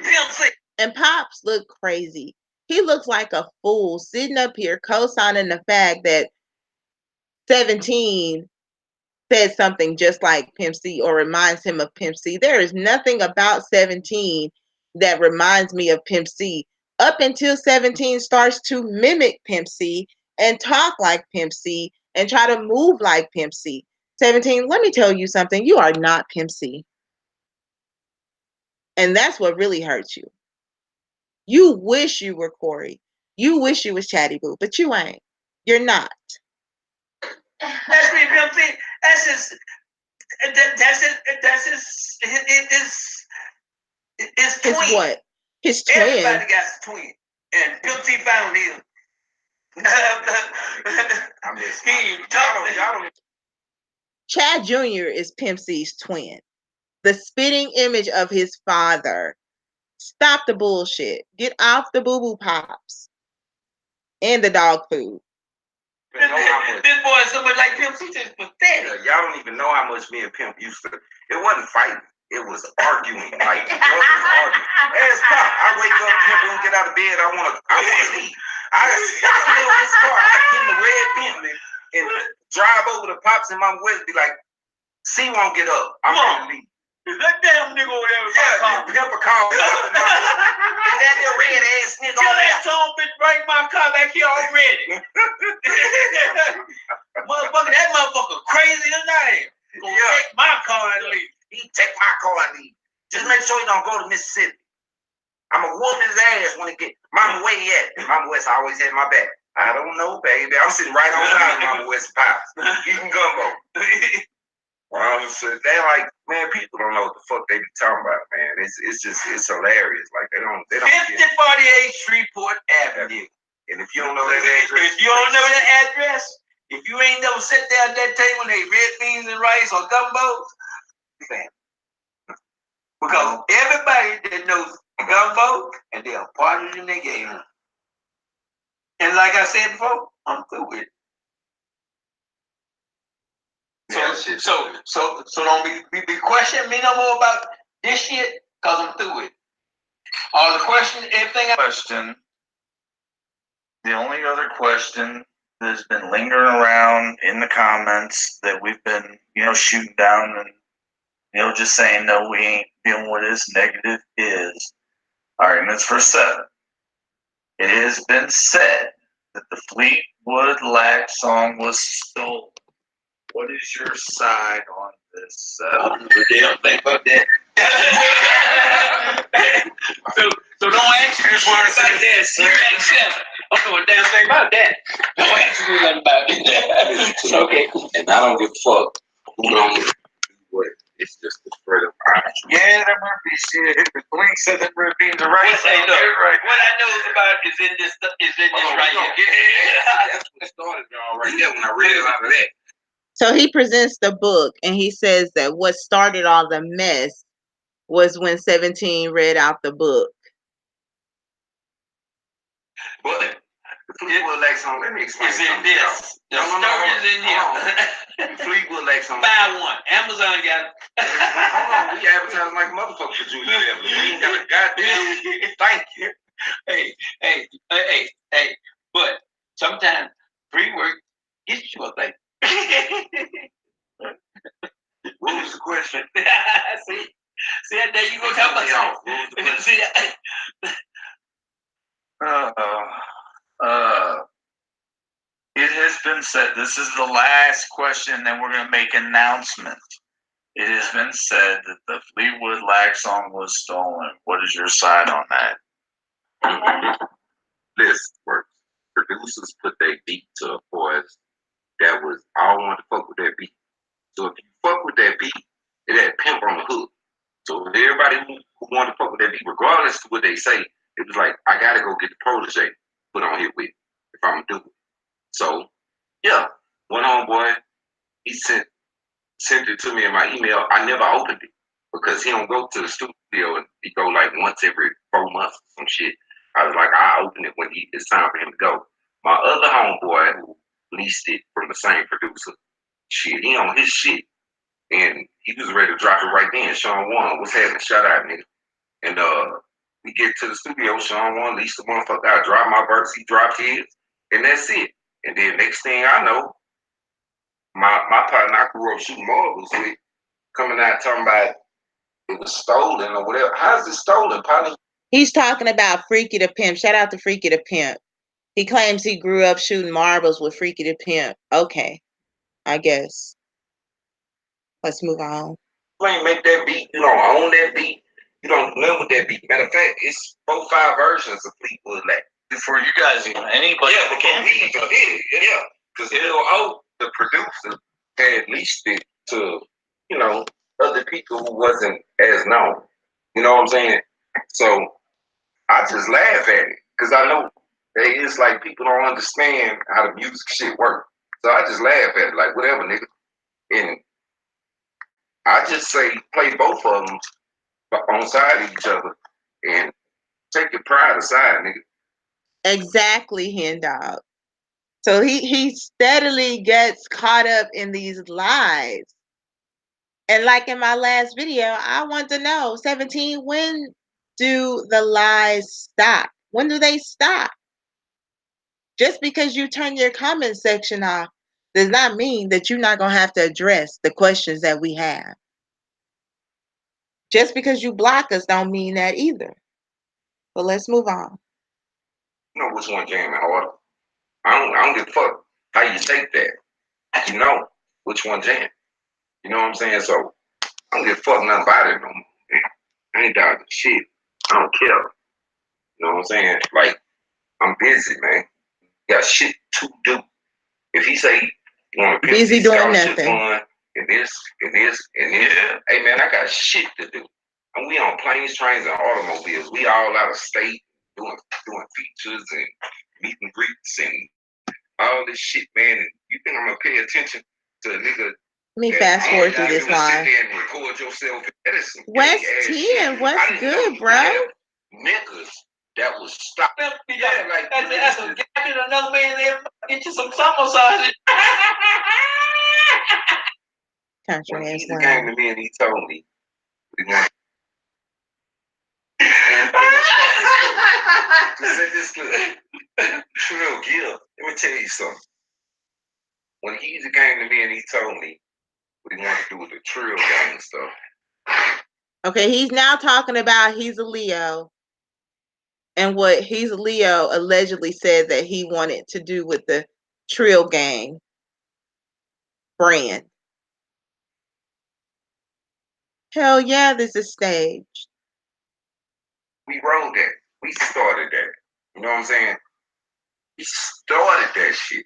Pimp C. And Pops looked crazy. He looks like a fool sitting up here co-signing the fact that 17 said something just like Pimp C or reminds him of Pimp C. There is nothing about 17 that reminds me of Pimp C up until 17 starts to mimic Pimp C and talk like Pimp C and try to move like Pimp C. 17, let me tell you something. You are not Pimp C. And that's what really hurts you. You wish you were Corey. You wish you was Chatty Boo, but you ain't. You're not. That's me, Pimp C. That's his twin. His what? His twin. Everybody got a twin. And Pimp C found him. Chad Jr. is Pimp C's twin. The spitting image of his father. Stop the bullshit. Get off the boo-boo Pops. and the dog food. You know how much. This boy is so much like Pimp C, just pathetic. Y'all don't even know how much me and Pimp used to. It wasn't fighting. It was arguing. Like brothers arguing. Ask Pop. I wake up, Pimp won't get out of bed. I wanna sleep. I live in this car. I get in the red Bentley and drive over to Pops and Mama West. Be like, C won't get up. I'm gonna leave. Is that damn nigga over there? Yeah, Pimp called me. Is that the red ass nigga Tell over that there? song bitch bring my car back here already. Motherfucker, that motherfucker crazy tonight. Gonna take my car and leave. He take my car and leave. Just make sure you don't go to Mississippi. I'm gonna whoop his ass when he get. Mama, where he at? Mama West always had my back. I don't know, baby. I'm sitting right on top of Mama West Pops. Eating gumbo. Well, they like, man, people don't know what the fuck they be talking about, man. It's hilarious. Like they don't 5048 Shreveport Avenue. And if you don't know that address, if you don't know that address, if you ain't never sat down at that table and ate red beans and rice or gumbo, man. Because everybody that knows gumbo and they are part of the game. And like I said before, I'm through with it. So don't be questioning me no more about this shit, cause I'm through with it. All the questions, everything. The only other question that's been lingering around in the comments that we've been, shooting down and, just saying, no, we ain't dealing with this negative is arguments for 7. It has been said that the Fleetwood Mac song was stolen. What is your side on this? They don't think about that. so don't ask me about that. Serious 7. I'm doing a damn thing about that. Don't ask me nothing about it. Okay. And I don't give a fuck who don't do what. It's just the spread of honesty. Yeah, that might be shit. If the Blink said that red beans are right. What I know is about is in this right here. That's what started y'all right there when I read out of that. So he presents the book and he says that what started all the mess was when 17 read out the book. But the Fleetwood Mac song, let me explain. It's in this. The story is in here. Fleetwood Mac song. Buy one. Amazon got it. Hold on, we advertise like motherfuckers for Julie Devlin. We ain't got a goddamn thank you. Hey. But sometimes free work gets you a thing. What was the question? See, there you go talk about something. See It has been said, this is the last question, then we're going to make announcements. It has been said that the Fleetwood Mac song was stolen. What is your side on that? This works. Producers put their beat to a voice that was all wanted to fuck with that beat. So if you fuck with that beat, it had Pimp on the hook. So if everybody who wanted to fuck with that beat, regardless of what they say, it was like, I gotta go get the protege put on here with if I'm gonna do it. So yeah, one homeboy, he sent it to me in my email. I never opened it because he don't go to the studio and he go like once every 4 months or some shit. I was like, I open it when it's time for him to go. My other homeboy who leased it from the same producer, shit, he on his shit. And he was ready to drop it right then. Sean One, what's happening? Shout out, nigga. And we get to the studio, Sean One leased the motherfucker. I dropped my verse, he dropped his, and that's it. And then next thing I know, my partner I grew up shooting marbles with coming out talking about it was stolen or whatever. How's it stolen, partner? He's talking about Freaky the Pimp. Shout out to Freaky the Pimp. He claims he grew up shooting marbles with Freaky the Pimp. Okay, I guess. Let's move on. You ain't make that beat. You don't own that beat. You don't live with that beat. Matter of fact, it's 4, 5 versions of Fleetwood Mac. Before you guys even, anybody that can be. Yeah. Because the producer had leased it to, other people who wasn't as known. You know what I'm saying? So I just laugh at it because I know it's like people don't understand how the music shit works. So I just laugh at it like whatever, nigga. And I just say play both of them on side of each other and take your pride aside, nigga. Exactly, Hen-Dogg. So he steadily gets caught up in these lies. And like in my last video, I want to know, 17, when do the lies stop? When do they stop? Just because you turn your comment section off does not mean that you're not going to have to address the questions that we have. Just because you block us don't mean that either. But let's move on. You know which one jamming harder. I don't give a fuck how you take that. You know which one jam. You know what I'm saying? So I don't give a fuck nothing about it no more. I ain't doubting shit. I don't care. You know what I'm saying? Like, I'm busy, man. Got shit to do. If he say you want to busy doing nothing, fund, and this, yeah. Hey man, I got shit to do. And we on planes, trains, and automobiles. We all out of state doing features and meet and greets and all this shit, man. And you think I'm gonna pay attention to a nigga? Let me fast forward through this line. Sit there and record yourself. That is some West 10, what's good, bro? Niggas that was stop. Yeah, like that's a get another man there, get you some samosa. When he came to me and he told me, to say this Trill Gill, let me tell you something. When he came to me and he told me what he wanted to do with the Trill Gang stuff. Okay, he's now talking about he's a Leo. And what he's a Leo allegedly said that he wanted to do with the Trill Gang brand. Hell yeah, this is staged. We wrote that. We started that. You know what I'm saying? We started that shit.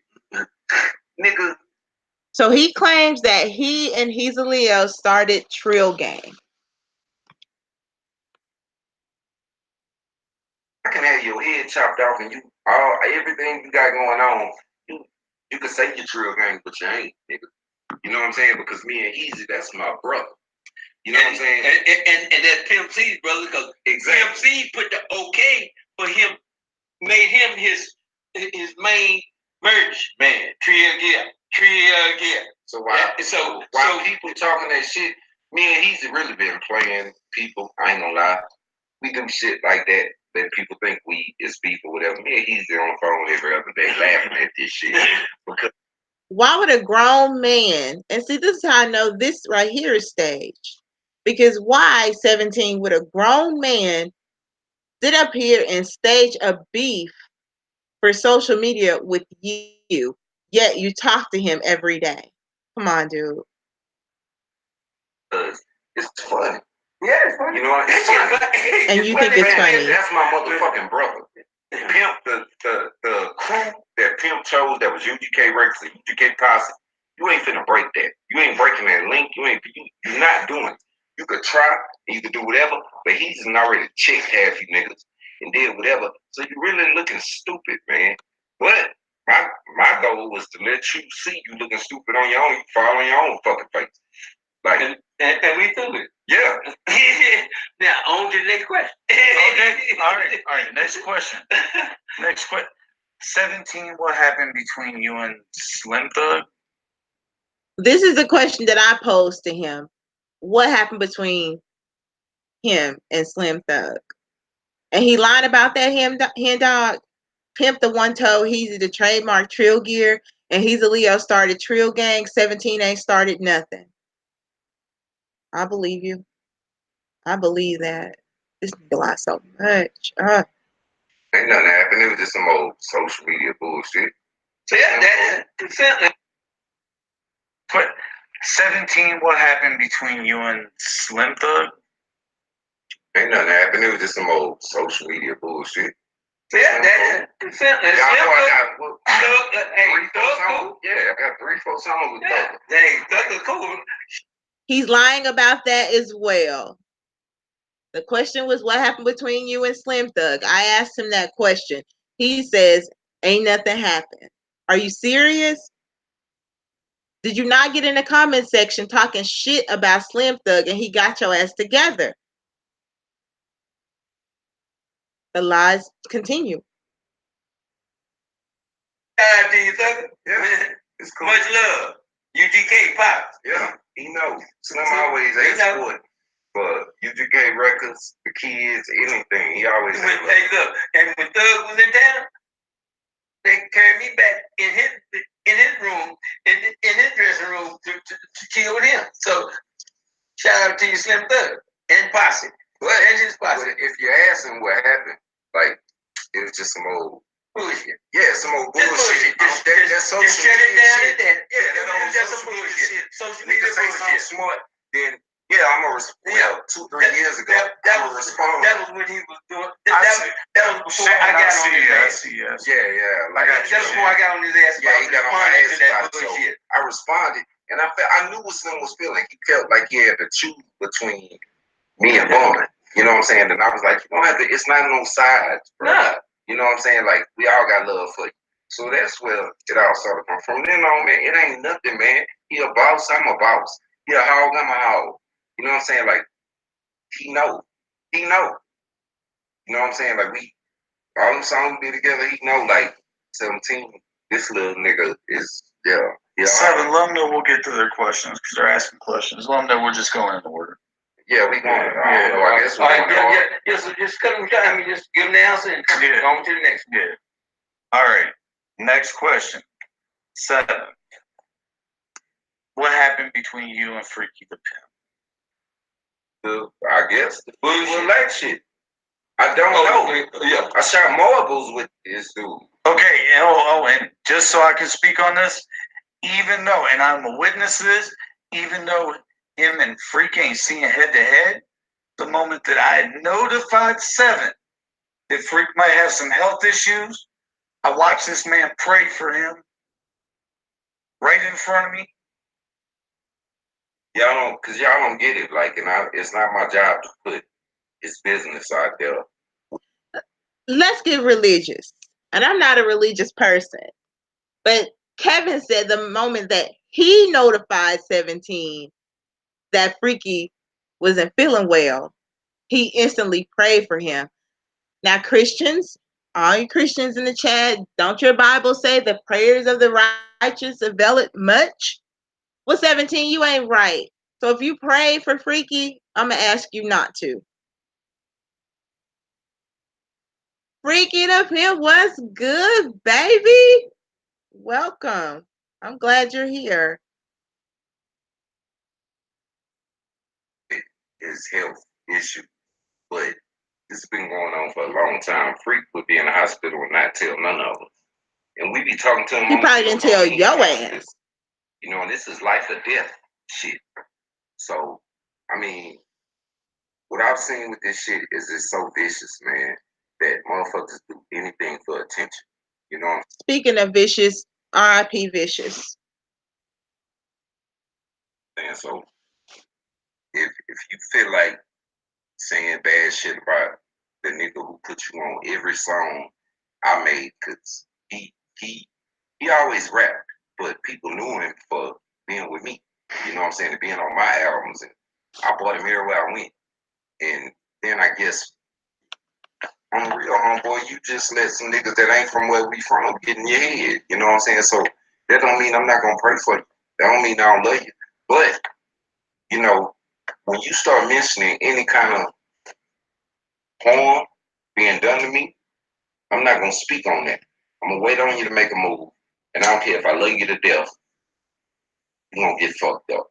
Nigga. So he claims that he and he's a Leo started Trill Gang. I can have your head chopped off and you everything you got going on. You can say you're Trill Gang, but you ain't, nigga. You know what I'm saying? Because me and Easy, that's my brother. You know what I'm saying? And that's Pimp C's brother, because Pimp C put the okay for him, made him his main merch man. Trill Gang. So while people talking that shit, me and Easy really been playing people. I ain't gonna lie. We do shit like that people think we is beef or whatever. Me and Easy on the phone every other day laughing at this shit. Because why would a grown man, and see, this is how I know this right here is staged. Because why, 17, would a grown man sit up here and stage a beef for social media with you, yet you talk to him every day? Come on, dude. It's funny. Yeah, it's funny. You know what? It's funny. And you think it's funny. That's my motherfucking brother. Pimp, the crew that Pimp chose that was UGK Records, UGK Posse, you ain't finna break that. You ain't breaking that link. You're not doing it. You could try, you could do whatever, but he's already checked half you niggas and did whatever. So you really looking stupid, man. But my goal was to let you see you looking stupid on your own. You fall on your own fucking face. Like, and we do it. Yeah. Now, on to the next question. Okay. All right. Next question. 17, what happened between you and Slim Thug? This is a question that I posed to him. What happened between him and Slim Thug? And he lied about that Hen-Dogg. Pimp the one told Heezy to trademark Trill Gear, and Heezy Leo started Trill Gang. 17 ain't started nothing. I believe you. I believe that. This nigga lied so much. Ain't nothing happened. It was just some old social media bullshit. So yeah, that. But 17, what happened between you and Slim Thug? Ain't nothing happened. It was just some old social media bullshit. So yeah, that. I got 3-4 songs with Thug. Dang, Thug is cool. He's lying about that as well. The question was, what happened between you and Slim Thug? I asked him that question. He says, ain't nothing happened. Are you serious? Did you not get in the comment section talking shit about Slim Thug and he got your ass together? The lies continue. Shout out to you, sucker. Yeah, it's cool. Much love. UGK Pops. Yeah, he knows. Slim always asked for it. For UGK records, the kids, anything. He always said, hey, look, and when Thug was in town, they carried me back in his room, in his dressing room to chill with him. So shout out to you, Slim Thug and Posse. And his Posse. But if you ask him what happened, like it was just some old bullshit. Yeah, some old bullshit. That's social just shut it down at that. Yeah, that's just some bullshit. Social media bullshit. Smart, then yeah, I'm gonna respond. Yeah, 2-3 years ago, that was when he was doing. That was before I got on his ass. Yeah, like that's before I got on his ass. Yeah, he got on my ass that about bullshit. I responded, and I knew what Slim was feeling. He felt like he had to choose between me and Bowman. You know what I'm saying? And I was like, you don't have to. It's not no sides, bro. Nah. You know what I'm saying? Like we all got love for you. So that's where it all started from. From then on, man, it ain't nothing, man. He a boss, I'm a boss. He a hog, I'm a hog. You know what I'm saying? Like, he know. You know what I'm saying? Like, all them songs we did together, he know, like, 17, this little nigga is, yeah. Seven, let them know we'll get to their questions, because they're asking questions. Let them know we're just going in order. Yeah, we going. I don't know, I guess we're going so just cut them down. I mean, just give them the answer and go on to the next one. Yeah. All right. Next question. 7. What happened between you and Freaky the Pimp? I guess the bullshit like shit. I don't know. Yeah, I shot marbles with this dude. Okay, and just so I can speak on this, even though, and I'm a witness to this, even though him and Freak ain't seeing head to head, the moment that I had notified 7 that Freak might have some health issues, I watched this man pray for him right in front of me. Y'all don't get it. Like, and it's not my job to put his business out there. Let's get religious. And I'm not a religious person. But Kevin said the moment that he notified 17 that Freaky wasn't feeling well, he instantly prayed for him. Now, Christians, all you Christians in the chat, don't your Bible say the prayers of the righteous avail it much? Well, 17, you ain't right. So if you pray for Freaky, I'm going to ask you not to. Freaky the Pimp, what's good, baby? Welcome. I'm glad you're here. His health issue, but it's been going on for a long time. Freak would be in the hospital and not tell none of us. And we be talking to him. He probably didn't tell your ass. You know, and this is life or death shit. So, I mean, what I've seen with this shit is it's so vicious, man, that motherfuckers do anything for attention. You know? Speaking of vicious, R.I.P. Vicious. And so, if you feel like saying bad shit about the nigga who put you on every song I made, because he always rapped, but people knew him for being with me. You know what I'm saying? And being on my albums, and I bought him everywhere I went. And then I guess, I'm real homeboy, you just let some niggas that ain't from where we from get in your head. You know what I'm saying? So that don't mean I'm not gonna pray for you. That don't mean I don't love you. But, you know, when you start mentioning any kind of harm being done to me, I'm not gonna speak on that. I'm gonna wait on you to make a move. And I don't care if I love you to death, you're gonna get fucked up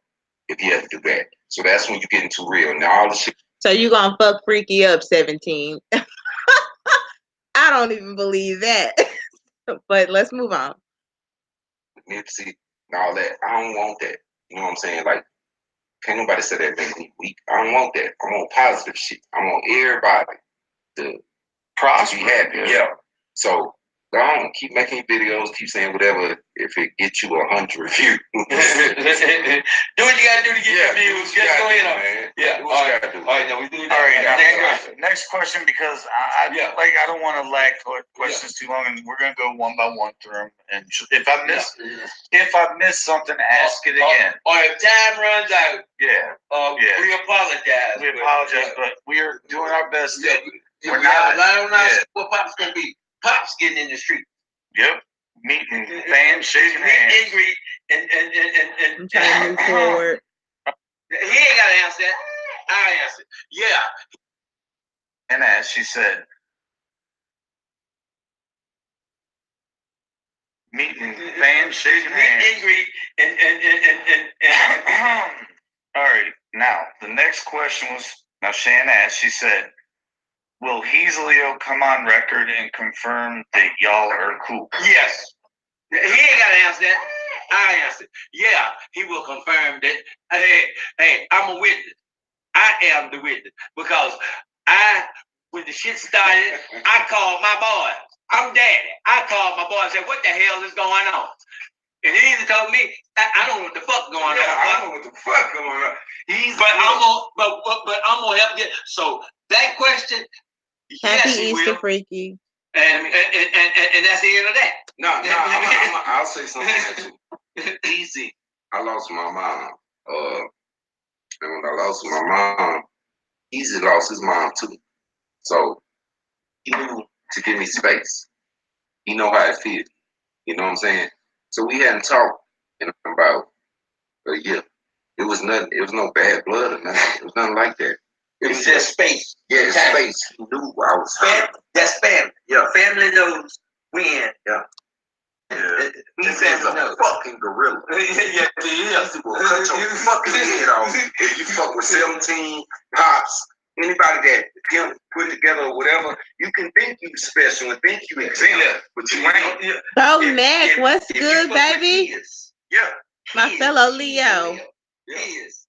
if you have to do that. So that's when you get into real. Now all the shit. So you gonna fuck Freaky up, 17. I don't even believe that. But let's move on. Nipsey and all that. I don't want that. You know what I'm saying? Like, can't nobody say that make me weak. I don't want that. I want positive shit. I want everybody to be happy. Yeah. So go on, keep making videos, keep saying whatever. If it gets you 100 reviews, do what you gotta do to get your views. Just go ahead, man. Yeah. Do what you gotta do. All right, now we do that. All right, next question, because I don't want to lag questions too long, and we're gonna go one by one through them. And if I miss something, ask it again. Or if time runs out, we apologize. We apologize, but we are doing our best. We're not. What Pop's gonna be? Pop's getting in the street. Yep. Meet and fan, shaking hands. Meet and greet, and I'm trying to move forward. He ain't got to answer that. I answer. Yeah. And as she said, meet and fan, shaking hands. Meet and greet, and All right. Now, the next question was, now Shan asked, she said, will Heasleo come on record and confirm that y'all are cool? yes. He ain't got to answer that. I answer. Yeah, he will confirm that. Hey, I'm a witness. I am the witness because when the shit started, I called my boys. I'm daddy. I called my boys and said, what the hell is going on? And he either told me, I don't know what the fuck going on. I don't know what the fuck going on. But I'm gonna help you. So that question, Happy yes, he Easter, will. Freaky. And that's the end of that. No, I'll say something too. Easy. I lost my mom. And when I lost my mom, Easy lost his mom too. So he knew to give me space. He know how it feels. You know what I'm saying? So we hadn't talked in about a year. It was nothing. It was no bad blood or nothing. It was nothing like that. It was just space. Yeah, space. He knew I was family. That's family. Yeah, family knows when. Yeah. Yeah. This is a fucking gorilla. Yeah, Easy will cut your fucking head off if you fuck with 17 pops. Anybody that him put together or whatever, you can think you special and think you exempt, but you ain't. Bro, Mac, what's good, baby? Yeah. My fellow Leo. He is.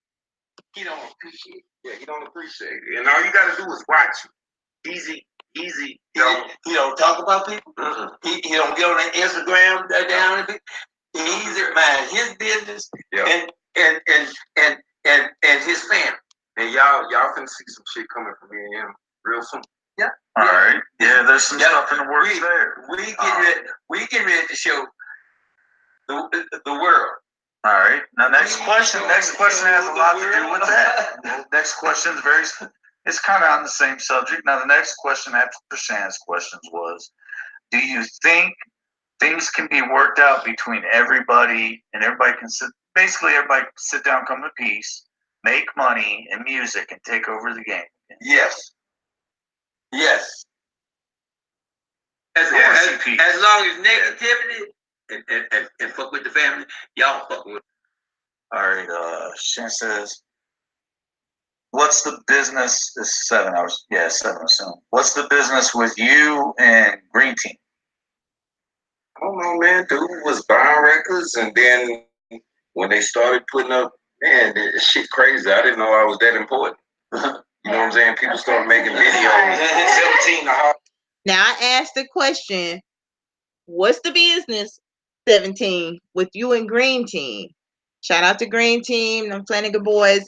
He don't appreciate it. Yeah, he don't appreciate it. And all you gotta do is watch him. Easy. He don't talk about people. He don't get on the Instagram down. He's mind his business and his family. And y'all finna see some shit coming from me and him real soon. Yeah. All right. Yeah, there's some stuff in the works there. We get ready to show the world. All right. Now, next question has a lot to do with that. The next question is it's kind of on the same subject. Now, the next question after Shan's questions was, do you think things can be worked out between everybody and everybody can everybody sit down, come to peace, make money and music and take over the game? Yes. As long as negativity and fuck with the family, y'all fuck with. All right. Shan says, what's the business? This is 7 hours. Yeah, 7 or so. What's the business with you and Green Team? I don't know, man. Dude was buying records, and then when they started putting up, man, this shit crazy. I didn't know I was that important. You know what I'm saying? People started making videos. 17 Now I asked the question, what's the business, 17, with you and Green Team? Shout out to Green Team, them Flanagan boys.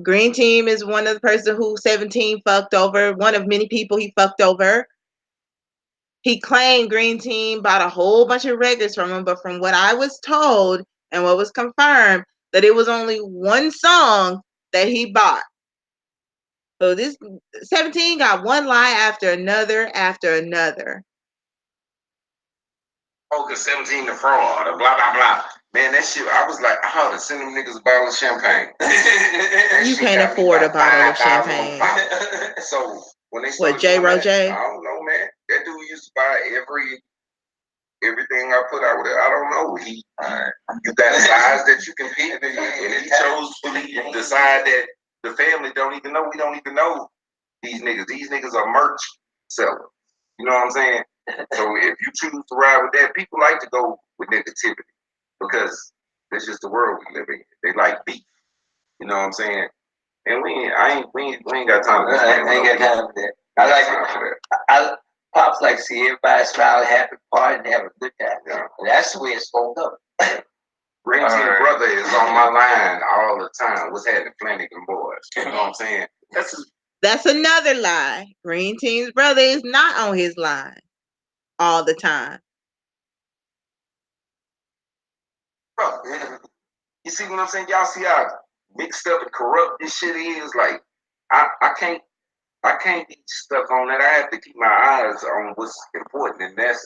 Green Team is one of the person who 17 fucked over, one of many people he fucked over. He claimed Green Team bought a whole bunch of records from him, but from what I was told and what was confirmed, that it was only one song that he bought. So this 17 got one lie after another after another. Focus 17 the fraud, blah blah blah. Man, that shit, I was like, I ought to send them niggas a bottle of champagne. You can't afford a bottle of champagne. So when they what, J. Roger? I don't know, man. That dude used to buy everything I put out with it. I don't know. You got a size that you can pick, and he chose to decide that the family don't even know. We don't even know these niggas. These niggas are merch sellers. You know what I'm saying? So if you choose to ride with that, people like to go with negativity because that's just the world we live in. They like beef. You know what I'm saying? And we ain't got time for that. I ain't got time for that. I Pops like to see everybody smile, happy, party, and have a good time. Yeah. And that's the way it's supposed to go. Green Team brother is on my line all the time. What's happening, Flanagan boys? You know what I'm saying? That's another lie. Green Team's brother is not on his line all the time. Bro, you see what I'm saying? Y'all see how mixed up and corrupt this shit is? Like, I can't be stuck on that. I have to keep my eyes on what's important, and that's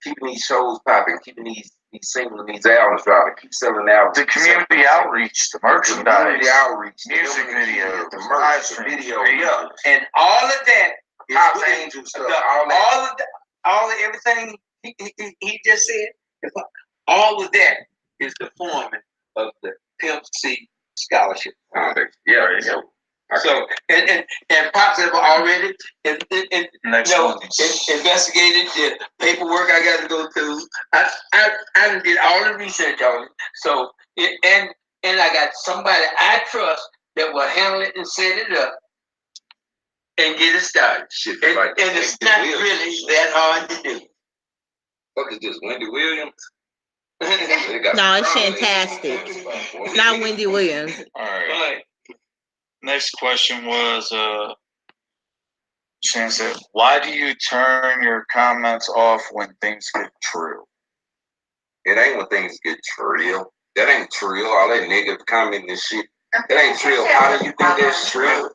keeping these shows popping, keeping these singles and these albums dropping, keep selling albums. The community outreach, the merchandise, the outreach, music videos, the merch, the video, yeah, and all of that, House Angel stuff, all of everything he just said, all of that is the forming of the Pimp C scholarship. Yeah. So and Pops have already investigated the paperwork I got to go through. I did all the research on it. So and I got somebody I trust that will handle it and set it up and get it started. And it's not really that hard to do. What is this, Wendy Williams? No, it's fantastic. It's not Wendy Williams. All right. Next question was, Shan said, why do you turn your comments off when things get true? It ain't when things get trill. That ain't trill. All that negative commenting and shit. That ain't trill. How do you think that's trill?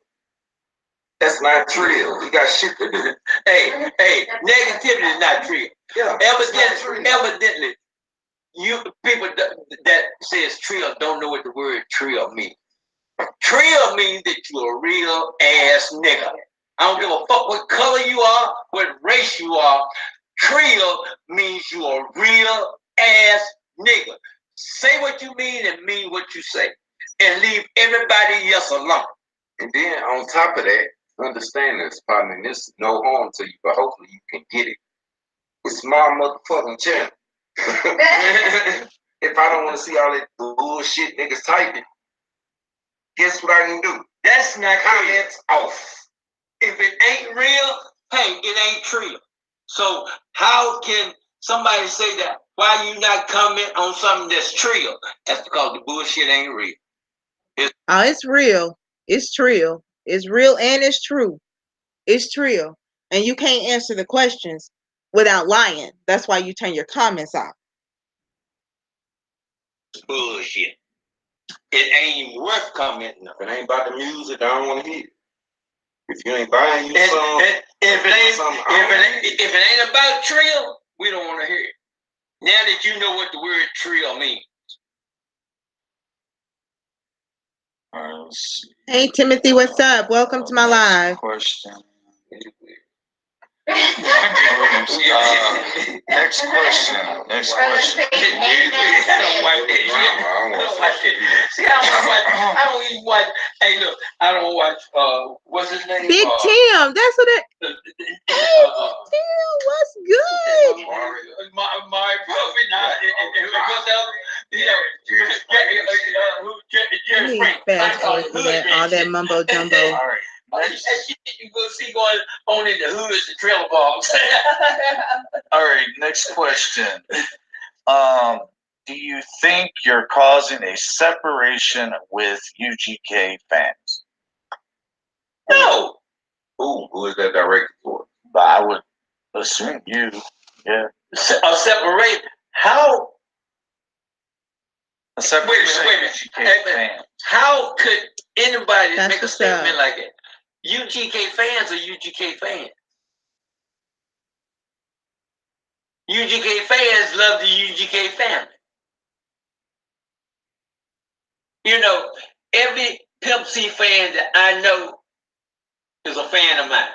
That's not trill. You got shit to do. Hey, negativity is not trill. Yeah. Evidently, you people that says trill don't know what the word trill means. Trill means that you're a real ass nigga. I don't give a fuck what color you are, what race you are. Trill means you are a real ass nigga. Say what you mean and mean what you say. And leave everybody else alone. And then on top of that, understand this, partner, and this is no harm to you, but hopefully you can get it. It's my motherfucking channel. If I don't want to see all that bullshit niggas typing, guess what I can do? That's not comments off. If it ain't real, hey, it ain't true. So how can somebody say that? Why you not comment on something that's true? That's because the bullshit ain't real. It's real. It's true. It's real and it's true. It's true. And you can't answer the questions without lying. That's why you turn your comments off. Bullshit. It ain't even worth commenting. If it ain't about the music, I don't want to hear it. If you ain't buying you if it ain't about trill, we don't want to hear it. Now that you know what the word trill means. Hey Timothy, what's up? Welcome to my live. Question. Next question. I don't even watch. Hey, look, I don't watch. What's his name? Big Tim. That's what it. Hey, Big Tim, what's good? My prophet now. All that mumbo jumbo. All right. You go see going on in the hoods and trailer parks. All right, next question. Do you think you're causing a separation with UGK fans? No. Who is that directed for? But I would assume you. Yeah. A separate. How? A separation with UGK fans. How could anybody make a statement like that? UGK fans are UGK fans. UGK fans love the UGK family. You know, every Pimp C fan that I know is a fan of mine.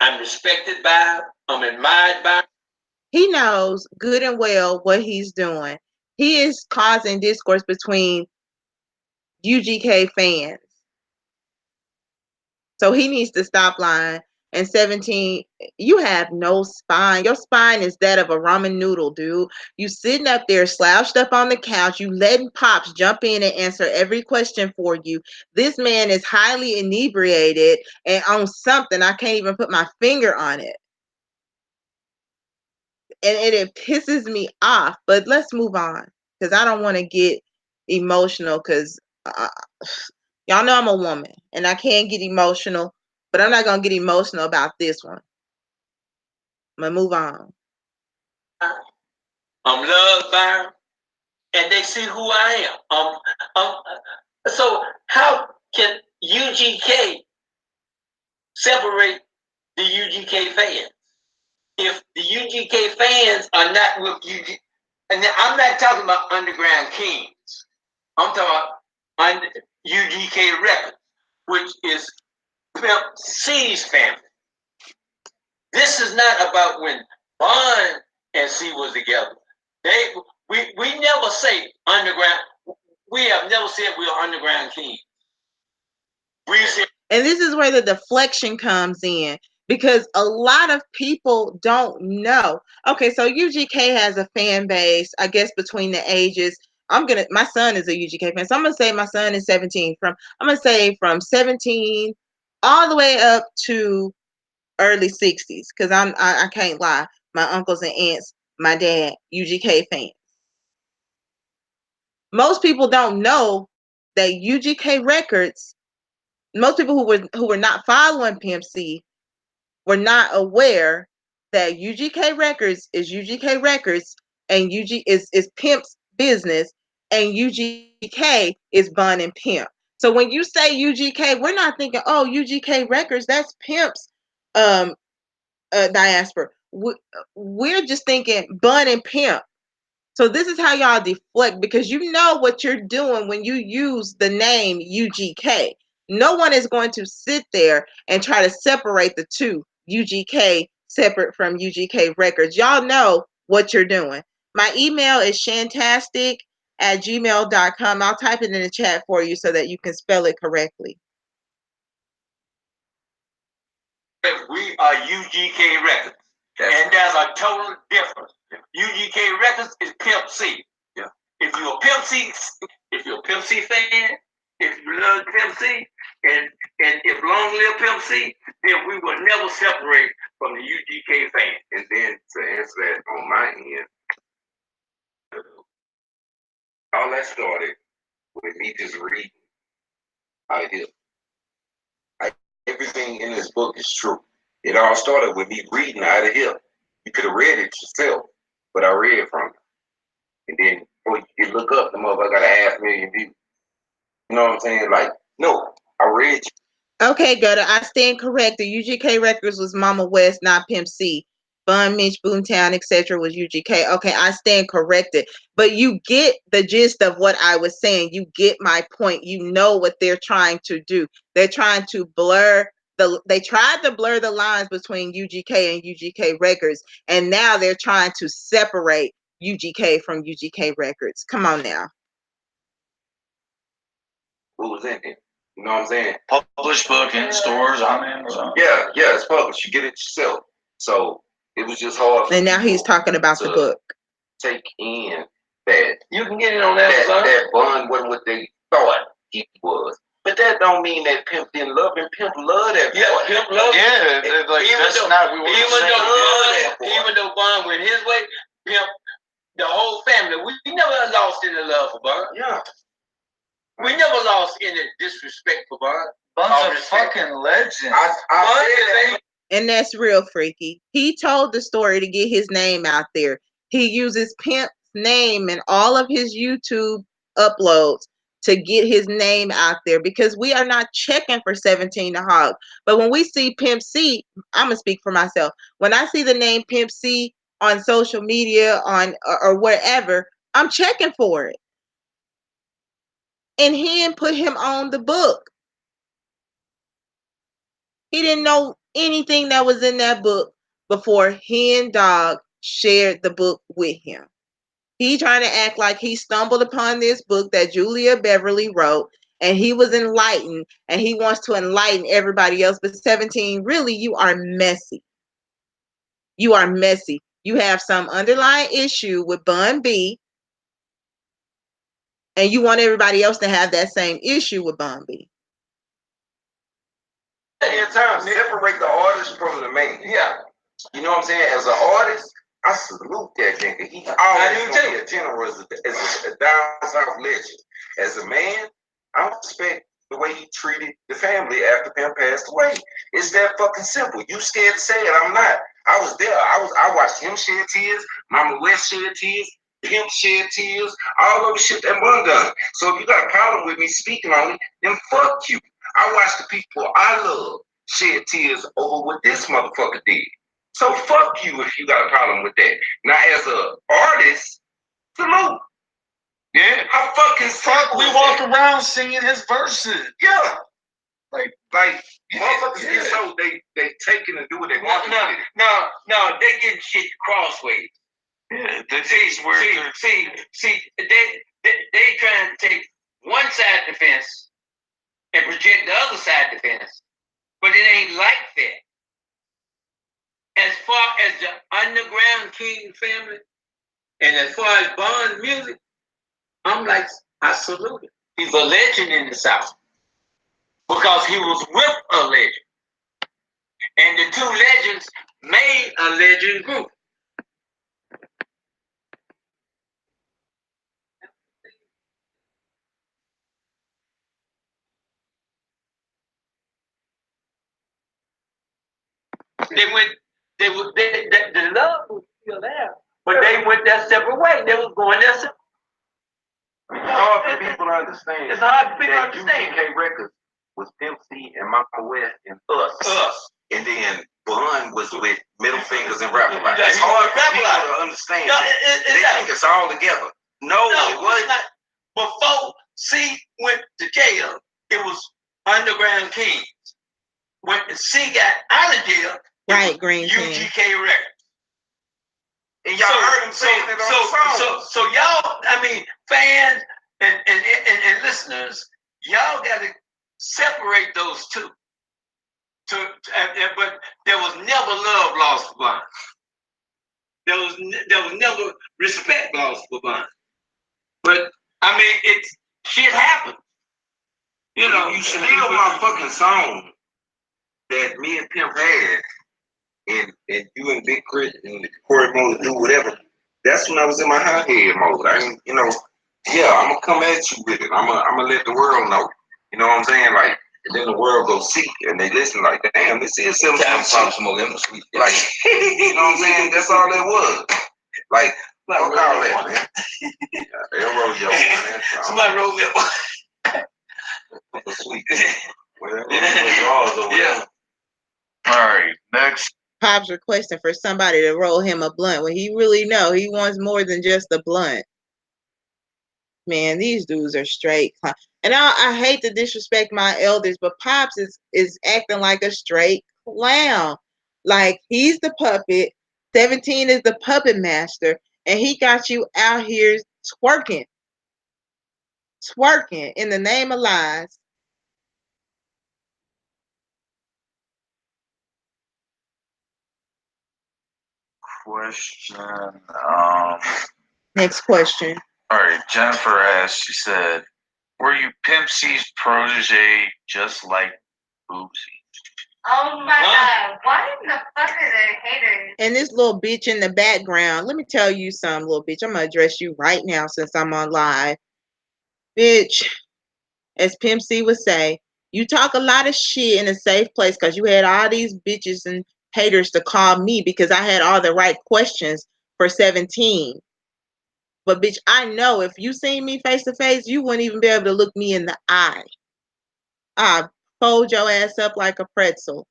I'm respected by him. I'm admired by him. He knows good and well what he's doing. He is causing discourse between UGK fans. So he needs to stop lying. And 17, you have no spine. Your spine is that of a ramen noodle, dude. You sitting up there slouched up on the couch. You letting Pops jump in and answer every question for you. This man is highly inebriated and on something. I can't even put my finger on it. And it pisses me off. But let's move on because I don't want to get emotional because y'all know I'm a woman and I can't get emotional. But I'm not going to get emotional about this one. I'm going to move on. I'm loved by them, and they see who I am. So how can UGK separate the UGK fans? if the UGK fans are not with UGK, and I'm not talking about Underground Kings. I'm talking about UGK Records, which is Pimp C's family. This is not about when Bun and C was together. We never say Underground. We have never said we are Underground Kings. We said, and this is where the deflection comes in, because a lot of people don't know. Okay, so UGK has a fan base, I guess, between the ages. My son is a UGK fan, so I'm gonna say my son is 17. I'm gonna say from 17 all the way up to early 60s, because I can't lie. My uncles and aunts, my dad, UGK fan. Most people don't know that UGK Records, most people who were not following Pimp C were not aware that UGK Records is UGK Records, and UG is Pimp's business, and UGK is Bun and Pimp. So when you say UGK, we're not thinking, oh, UGK Records, that's Pimp's diaspora. We're just thinking Bun and Pimp. So this is how y'all deflect, because you know what you're doing when you use the name UGK. No one is going to sit there and try to separate the two, UGK separate from UGK Records. Y'all know what you're doing. My email is shantastic@gmail.com. I'll type it in the chat for you so that you can spell it correctly. we are UGK Records. And there's a total difference. UGK Records is Pimp C. Yeah. If you're a Pimp C fan, if you love Pimp C, and if long live Pimp C, then we will never separate from the UGK fan. And then to answer that on my end, all that started with me just reading out here. Everything in this book is true. It all started with me reading out of here. You could have read it yourself, but I read from it. And then before you look up, the motherfucker got 500,000 views. You know what I'm saying? Like, no, I read you. Okay, Gutter, I stand corrected. UGK Records was Mama West, not Pimp C. Bun, Mitch, Boomtown, etc. was UGK. Okay, I stand corrected. But you get the gist of what I was saying. You get my point. You know what they're trying to do. They're trying to they tried to blur the lines between UGK and UGK Records, and now they're trying to separate UGK from UGK Records. Come on now. What was in it? You know what I'm saying? Published book in stores on Amazon. Yeah, it's published. You get it yourself. So it was just hard. And now he's talking about the book. Take in that you can get it on Amazon. That Bun wasn't what they thought he was. But that don't mean that Pimp didn't love him. Pimp loved that boy. Yeah, Pimp loved him. Yeah, like even though Bun went his way, Pimp, the whole family, we never lost any love for Bun. Yeah. We never lost any disrespect for Bun. Bun's a fucking legend. And that's real, Freaky. He told the story to get his name out there. He uses Pimp's name in all of his YouTube uploads to get his name out there, because we are not checking for 17 to Hogg. But when we see Pimp C, I'm going to speak for myself. When I see the name Pimp C on social media or wherever, I'm checking for it. And Hen put him on the book. He didn't know anything that was in that book before Hen-Dogg shared the book with him. He trying to act like he stumbled upon this book that Julia Beverly wrote, and he was enlightened, and he wants to enlighten everybody else. But 17, really, you are messy. You are messy. You have some underlying issue with Bun B, and you want everybody else to have that same issue with Bun B. In time, separate the artist from the man. Yeah. You know what I'm saying? As an artist, I salute that nigga. He always gonna be a general as a down south legend. As a man, I respect the way he treated the family after Pimp passed away. It's that fucking simple. You scared to say it, I'm not. I was there. I watched him shed tears, Mama West shed tears, Pimp shed tears, all of the shit that Bun done. So if you got a problem with me speaking on it, then fuck you. I watched the people I love shed tears over what this motherfucker did. So fuck you if you got a problem with that. Now, as an artist, salute. Yeah. I fucking fuck. We walk around singing his verses. Yeah. Like Motherfuckers get so they taking and do what they want. No, they getting shit crossways. yeah, See, they trying to take one side of the fence and project the other side of the fence, but it ain't like that. As far as the underground King family, and as far as Bond's music, I salute him. He's a legend in the South because he was with a legend, and the two legends made a legend group. The love was still there, but they went their separate way. They was going their separate. It's hard for people to understand. It's hard for people to understand. UGK Records was Pimp C and Mama West and us. And then Bun was with Middle Fingers and Rapper Life. It's hard for people to understand. No, they think it's all together. No, it wasn't. Not. Before C went to jail, it was Underground Kings. When C got out of jail, Right, Green King. UGK Records. And y'all heard him saying it on the song. So y'all, I mean, fans and listeners, y'all got to separate those two. But there was never love lost for Bond. There was never respect lost for Bond. But I mean, shit happened. You know, you should hear my fucking song that me and Pimp had, and you and Big Crit and Corey Moore do whatever. That's when I was in my high head mode. I ain't, I'm gonna come at you with it. I'm gonna let the world know. You know what I'm saying? Like, and then the world go see and they listen like, damn, this is some smoke them sweet. Like, you know what I'm saying? That's all that was. Like fuck all that, man. They'll roll your man. Somebody roll me up. Sweet. Yeah. all right, next. Pop's requesting for somebody to roll him a blunt when he really know he wants more than just a blunt. Man, these dudes are straight. And I hate to disrespect my elders, but Pops is acting like a straight clown. Like, he's the puppet. 17 is the puppet master. And he got you out here twerking. Twerking in the name of lies. Question. Next question. All right, Jennifer asked, she said, were you Pimp C's protege just like Boosie? Oh my God. Why in the fuck are they haters? And this little bitch in the background, let me tell you something, little bitch. I'm going to address you right now since I'm on live. Bitch, as Pimp C would say, you talk a lot of shit in a safe place because you had all these bitches and haters to call me because I had all the right questions for 17. But bitch, I know if you seen me face to face, you wouldn't even be able to look me in the eye. I'll fold your ass up like a pretzel.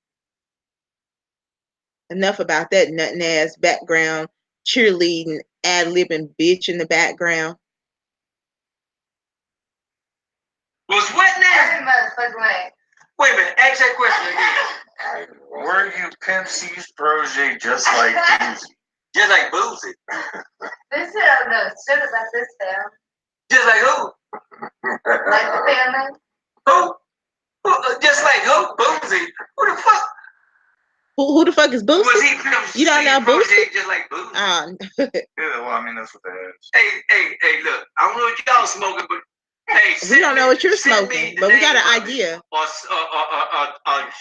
Enough about that nuttin' ass background cheerleading, ad-libbing bitch in the background. Was what now? Every motherfucking way. Wait a minute, ask that question again. Were you Pimp C's protege just like Boosie? Just like Boosie. This shit I don't know shit about this fam. Just like who? Like the family. Who? Just like who? Boosie. Who the fuck? Who the fuck is Boosie? Was he Pimp You don't know Boosie? Just like Boosie. Yeah, well, I mean, that's what that is. Hey, look, I don't know what y'all smoking, but hey, we don't know what you're smoking, but we got an idea. Or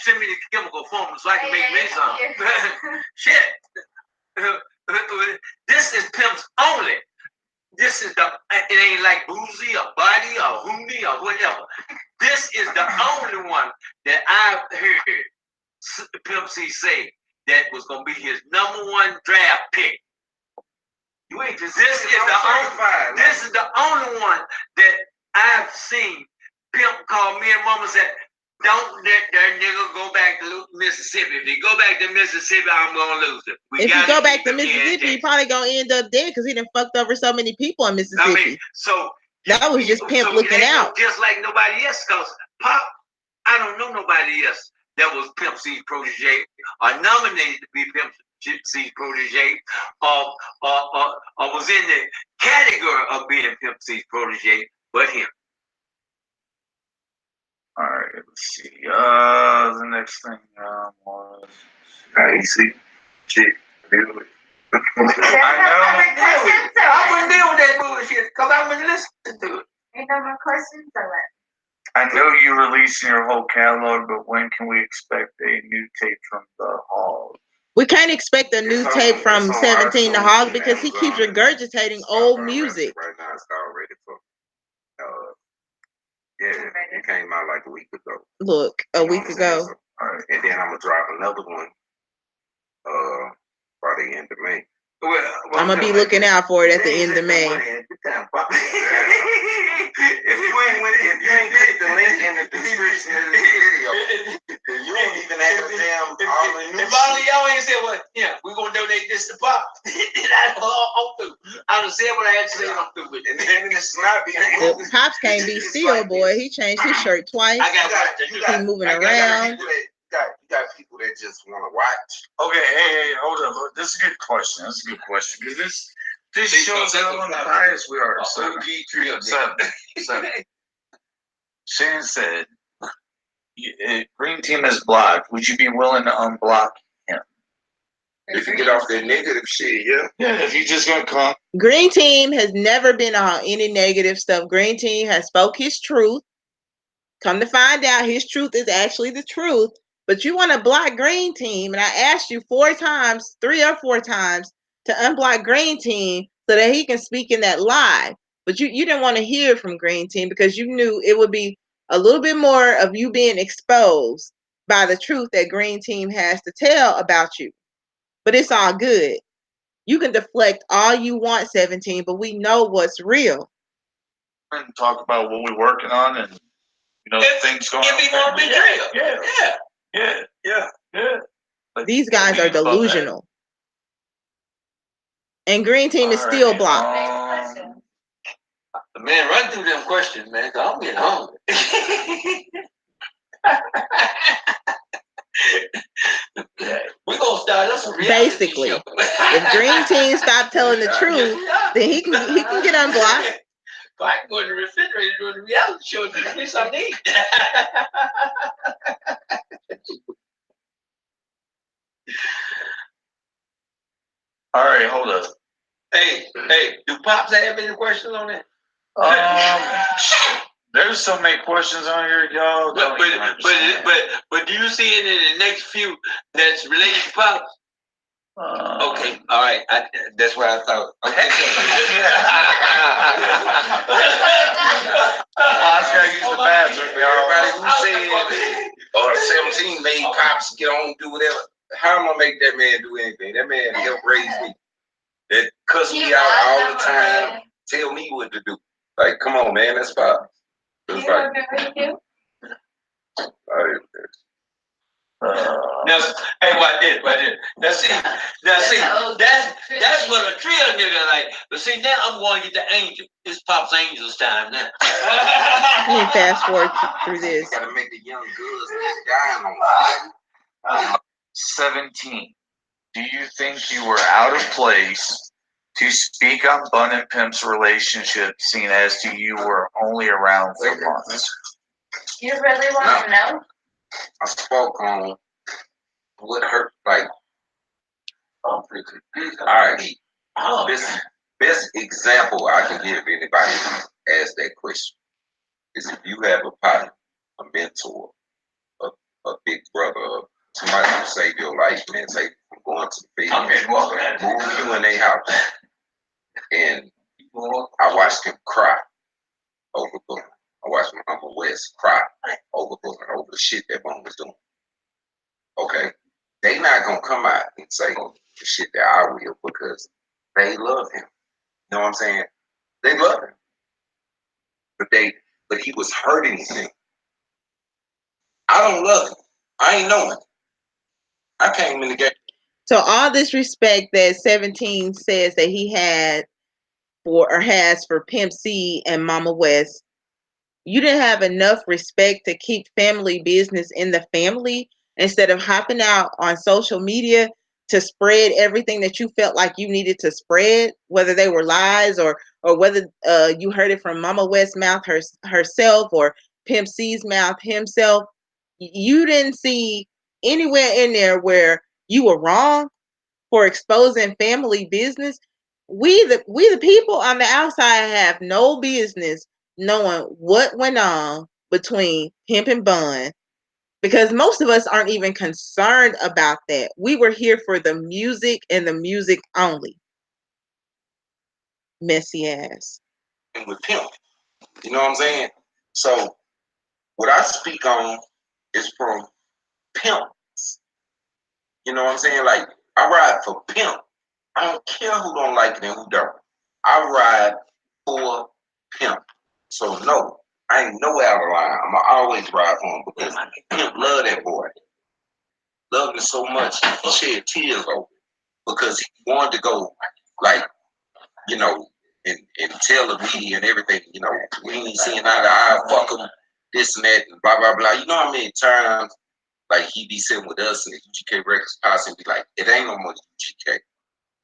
send me the chemical formula so I can make me some. Shit. This is Pimp's only. This is it ain't like Boozy or Buddy or Hooney or whatever. This is the only one that I've heard Pimp C say that was gonna be his #1 draft pick. You ain't just this is the only one that I've seen Pimp call me and Mama said, don't let that nigga go back to Mississippi. If he go back to Mississippi, I'm gonna lose him. If you go back to Mississippi, he probably gonna end up dead because he done fucked over so many people in Mississippi. I mean, so that was just Pimp looking out. Just like nobody else, cause Pop, I don't know nobody else that was Pimp C's protege or nominated to be Pimp C's protege or was in the category of being Pimp C's protege, but him. All right, let's see. The next thing was easy. Shit, deal with it. I wouldn't deal with that bullshit because I wouldn't listen to it. Ain't no more questions or what? I know you're releasing your whole catalog, but when can we expect a new tape from the Hogg? We can't expect a new tape from 17 the Hogg because he keeps regurgitating old music. Right now, it's all ready for. Yeah, it came out like a week ago. Look, a week ago. All right, and then I'm gonna drop another one. By the end of May. Well, I'm gonna be looking out for it at the end of May. If you ain't click the link in the description of the video, you ain't even have a damn all the if all of y'all ain't said, well, yeah, we're gonna donate this to Pop. I'm through. I done said what I had to say, I'm through with it. And then it's not being Pops can't be still, boy. He changed his shirt twice. He moving around. You got people that just want to watch. Okay, hey, hold up. This is a good question. Because this shows how unbiased we are. Seven. Shane said, Green Team is blocked. Would you be willing to unblock him? If you get off that negative shit, yeah. Yeah, if you just gonna come. Green Team has never been on any negative stuff. Green Team has spoke his truth. Come to find out, his truth is actually the truth. But you want to block Green Team, and I asked you 3 or 4 times, to unblock Green Team so that he can speak in that live. But you didn't want to hear from Green Team because you knew it would be a little bit more of you being exposed by the truth that Green Team has to tell about you. But it's all good. You can deflect all you want, 17, but we know what's real. And talk about what we're working on and things going on. If he want to be real. Yeah. But these guys are delusional. And Green Team is still blocked. Man, run through them questions, man, because I'm getting hungry. We're going to start us a reality basically show. If Green Team stop telling the truth, then he can get unblocked. If I can go in the refrigerator during the reality show and give me something to eat. All right, hold up. Hey, do Pops have any questions on that? There's so many questions on here, y'all. But do you see it in the next few that's related to Pops? Okay, all right. That's what I thought. Okay. Oscar used the bathroom. Everybody who said, 17 made Pops get on, do whatever. How am I gonna make that man do anything? That man helped raise me. That cuss me out all the time. Tell me what to do. Like, come on, man, that's Pops. You remember what you do? Now, hey, what did? Now see, that's what a Trill nigga like. But see, now I'm going to get the angel. It's Pop's Angels time now. Let me fast forward through this. You gotta make the young girls get dying on 17. Do you think you were out of place to speak on Bun and Pimp's relationship, seeing as to you were only around for months? You really want to know? I spoke on what hurt, like, all right. Best example I can give anybody who asks that question is if you have a partner, a mentor, a big brother, somebody who saved your life, man, say, I'm going to the field, move you in their house. And I watched him cry over Booker. I watched my Uncle West cry over Booker, over the shit that Booker was doing. Okay? They not going to come out and say the shit that I will because they love him. You know what I'm saying? They love him. But he was hurting him. I I don't love him. I ain't knowing. I came in the game. So all this respect that 17 says that he had for or has for Pimp C and Mama West, you didn't have enough respect to keep family business in the family instead of hopping out on social media to spread everything that you felt like you needed to spread, whether they were lies or whether you heard it from Mama West's mouth herself or Pimp C's mouth himself. You didn't see anywhere in there where you were wrong for exposing family business. We the people on the outside have no business knowing what went on between Pimp and Bun, because most of us aren't even concerned about that. We were here for the music and the music only. Messy ass. With Pimp. You know what I'm saying? So what I speak on is from Pimp. You know what I'm saying? Like, I ride for Pimp. I don't care who don't like it and who don't. I ride for Pimp. So no, I ain't no out of line. I'ma always ride for him because Pimp love that boy. Love him so much he shed tears over it because he wanted to go, like, you know, and tell the media and everything, you know, we ain't seeing eye to eye, fuck him, this and that, and blah, blah, blah. You know how many times, like, he be sitting with us in the UGK Records house and be like, it ain't no more UGK. You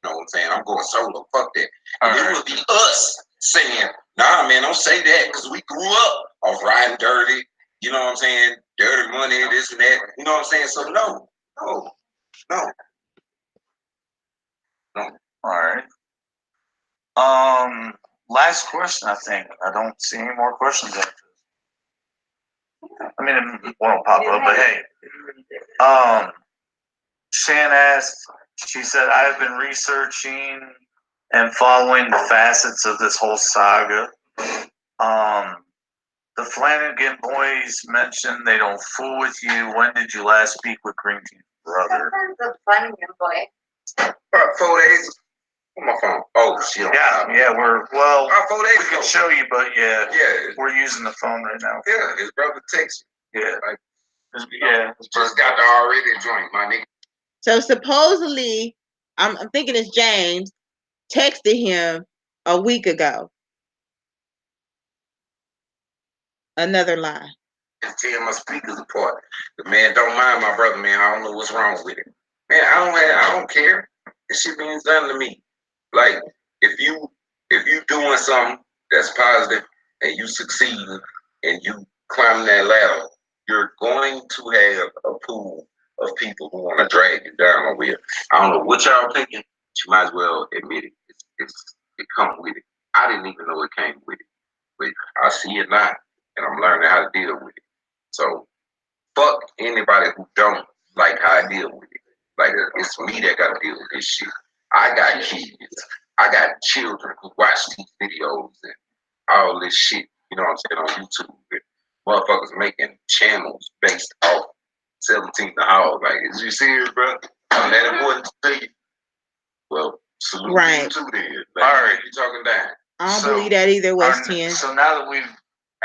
know what I'm saying? I'm going solo, fuck that. And it would be us saying, nah, man, don't say that, because we grew up off riding dirty, you know what I'm saying? Dirty money, this and that. You know what I'm saying? So no. All right. Last question, I think. I don't see any more questions after this. I mean, it won't pop up, but hey. Shan asked, she said, I have been researching and following the facets of this whole saga. The Flanagan boys mentioned they don't fool with you. When did you last speak with Green Team's brother? The Flanagan boy. About 4 days. On my phone. Oh, shit. Yeah, we're, well, about 4 days we ago. can show you, but yeah, Yeah. we're using the phone right now. Yeah, his brother texted. Yeah. Like, His just got the already joint, my nigga. So supposedly, I'm thinking it's James, texted him a week ago. Another lie. Just tear my speakers apart. The man don't mind my brother, man. I don't know what's wrong with it. Man, I don't care. This shit means nothing to me. Like, if you doing something that's positive and you succeed and you climb that ladder, you're going to have a pool of people who want to drag you down over here. I don't know what y'all thinking. You might as well admit it. It comes with it. I didn't even know it came with it, but I see it now, and I'm learning how to deal with it. So fuck anybody who don't like how I deal with it. Like, it's me that got to deal with this shit. I got kids. I got children who watch these videos and all this shit, you know what I'm saying, on YouTube. And motherfuckers making channels based off 17 the Hogg. Like, is you serious, bro? I'm that important to you? Well, salute Right. you too then. Like, all right. You talking down. I don't believe that either, West 10. So now that we've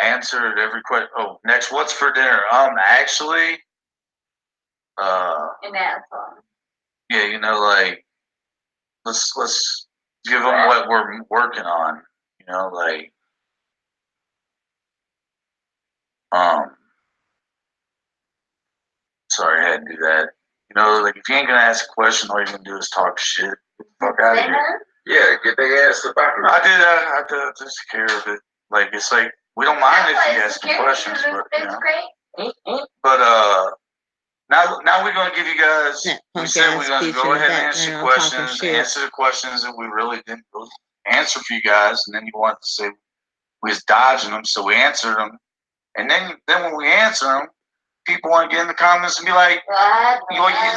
answered every question, next, what's for dinner? Actually, An asshole. yeah, you know, like, let's give them what we're working on. You know, like, sorry, I had to do that. You know, like, if you ain't gonna ask a question, all you're gonna do is talk shit. Get the fuck out of here. Yeah, get their ass up out of here. I did just care of it. Like, it's like, we don't mind if you ask some questions, but, you know. But, now we're going to give you guys, we said we're going to go ahead and answer the questions that we really didn't really answer for you guys, and then you want to say we was dodging them, so we answered them. And then when we answer them, people want to get in the comments and be like,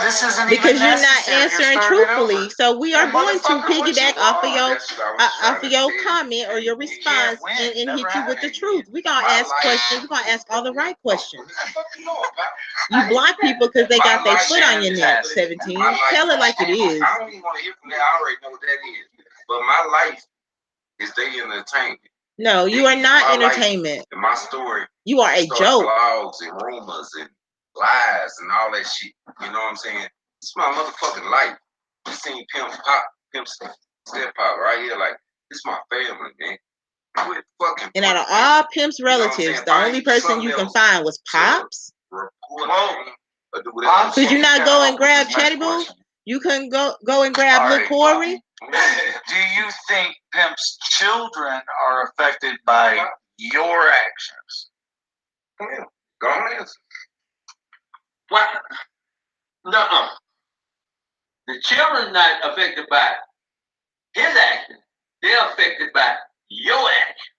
this isn't because even you're not necessary. answering truthfully. So we are going to piggyback off of your comment or your response and hit you with the truth. We're going to ask questions. We're going to ask all the right questions. You block people because they got their foot on your neck, 17. Tell it like it is. I don't even want to hear from that. I already know what that is. But my life is their entertainment. No, you are not entertainment. And my story. You are a joke. Blogs and rumors and lies and all that shit. You know what I'm saying? It's my motherfucking life. You seen Pimp Step Pop right here, like, it's my family, man. Quit fucking. And out of all Pimp's relatives, the only person you can find was Pops. Could you not go and grab Chatty Boo? You couldn't go and grab Lil Corey? Do you think Pimp's children are affected by your actions? Yeah, go on answer. What? No. The children not affected by his action. They're affected by your action.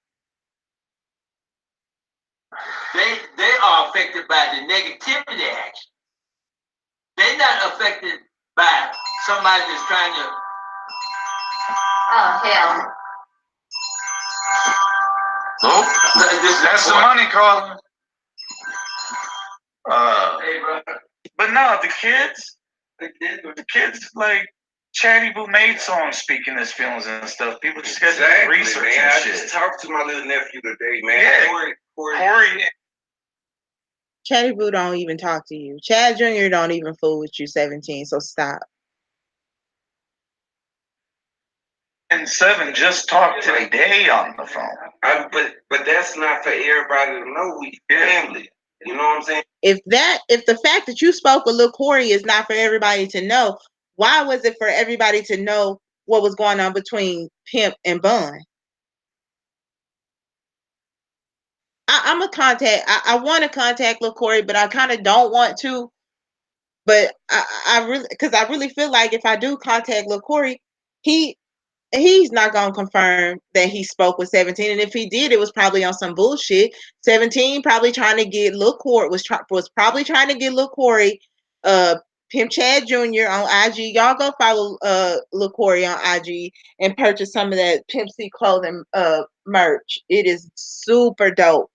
They are affected by the negativity action. They're not affected by somebody that's trying to. Oh, hell. Oh, that's the money calling. Hey, bro. But no, the kids like Chatty Boo made songs speaking his feelings and stuff. People just got to research man. and I shit. just talked to my little nephew today, man. Yeah. Corey. Chatty Boo don't even talk to you. Chad Jr. don't even fool with you 17, so stop. And 7 just talked today on the phone. But that's not for everybody to know. We family. You know what I'm saying? If the fact that you spoke with Lil Corey is not for everybody to know, why was it for everybody to know what was going on between Pimp and Bun? I'm a contact. I want to contact Lil Corey, but I kind of don't want to. But I really feel like if I do contact Lil Corey, he's not gonna confirm that he spoke with 17, and if he did, it was probably on some bullshit. 17 probably trying to get Lil Corey was probably trying to get Lil Corey, Pimp Chad Jr. on IG. Y'all go follow Lil Corey on IG and purchase some of that Pimp C clothing merch. It is super dope.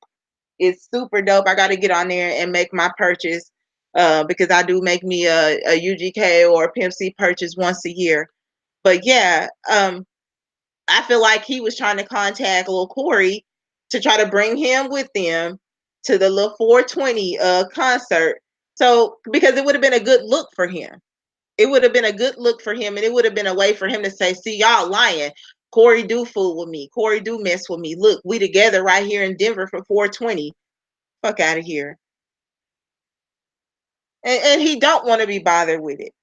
It's super dope. I got to get on there and make my purchase because I do make me a UGK or a Pimp C purchase once a year. But yeah, I feel like he was trying to contact Lil Corey to try to bring him with them to the little 420 concert. So because it would have been a good look for him. It would have been a good look for him, and it would have been a way for him to say, see, y'all lying. Corey do fool with me. Corey do mess with me. Look, we together right here in Denver for 420. Fuck out of here. And he don't want to be bothered with it.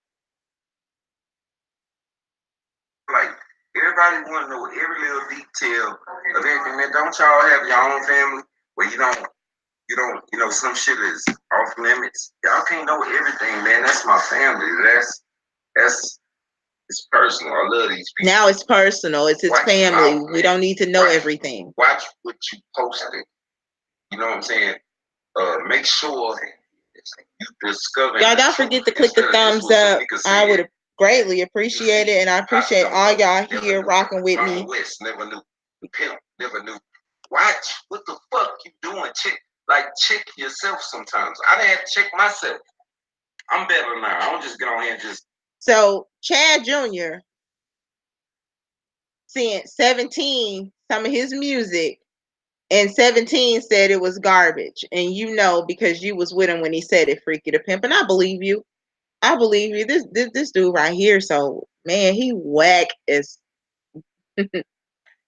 Like, everybody want to know every little detail of everything. Man, don't y'all have your own family where you know, some shit is off limits? Y'all can't know everything, man. That's my family. It's personal. I love these people. Now it's personal. It's his family. We don't need to know everything. Watch what you posted. You know what I'm saying? Make sure you discover. Y'all don't forget to click the thumbs up. I would greatly appreciate it, and I appreciate all y'all here rocking with me. West never knew. Pimp never knew. Watch what the fuck you doing. Check yourself sometimes. I didn't have to check myself. I'm better now. I don't just get on here and just. So Chad Jr. sent 17 some of his music, and 17 said it was garbage. And you know, because you was with him when he said it, Freaky the Pimp. And I believe you. I believe you. This dude right here. So man, he whack as.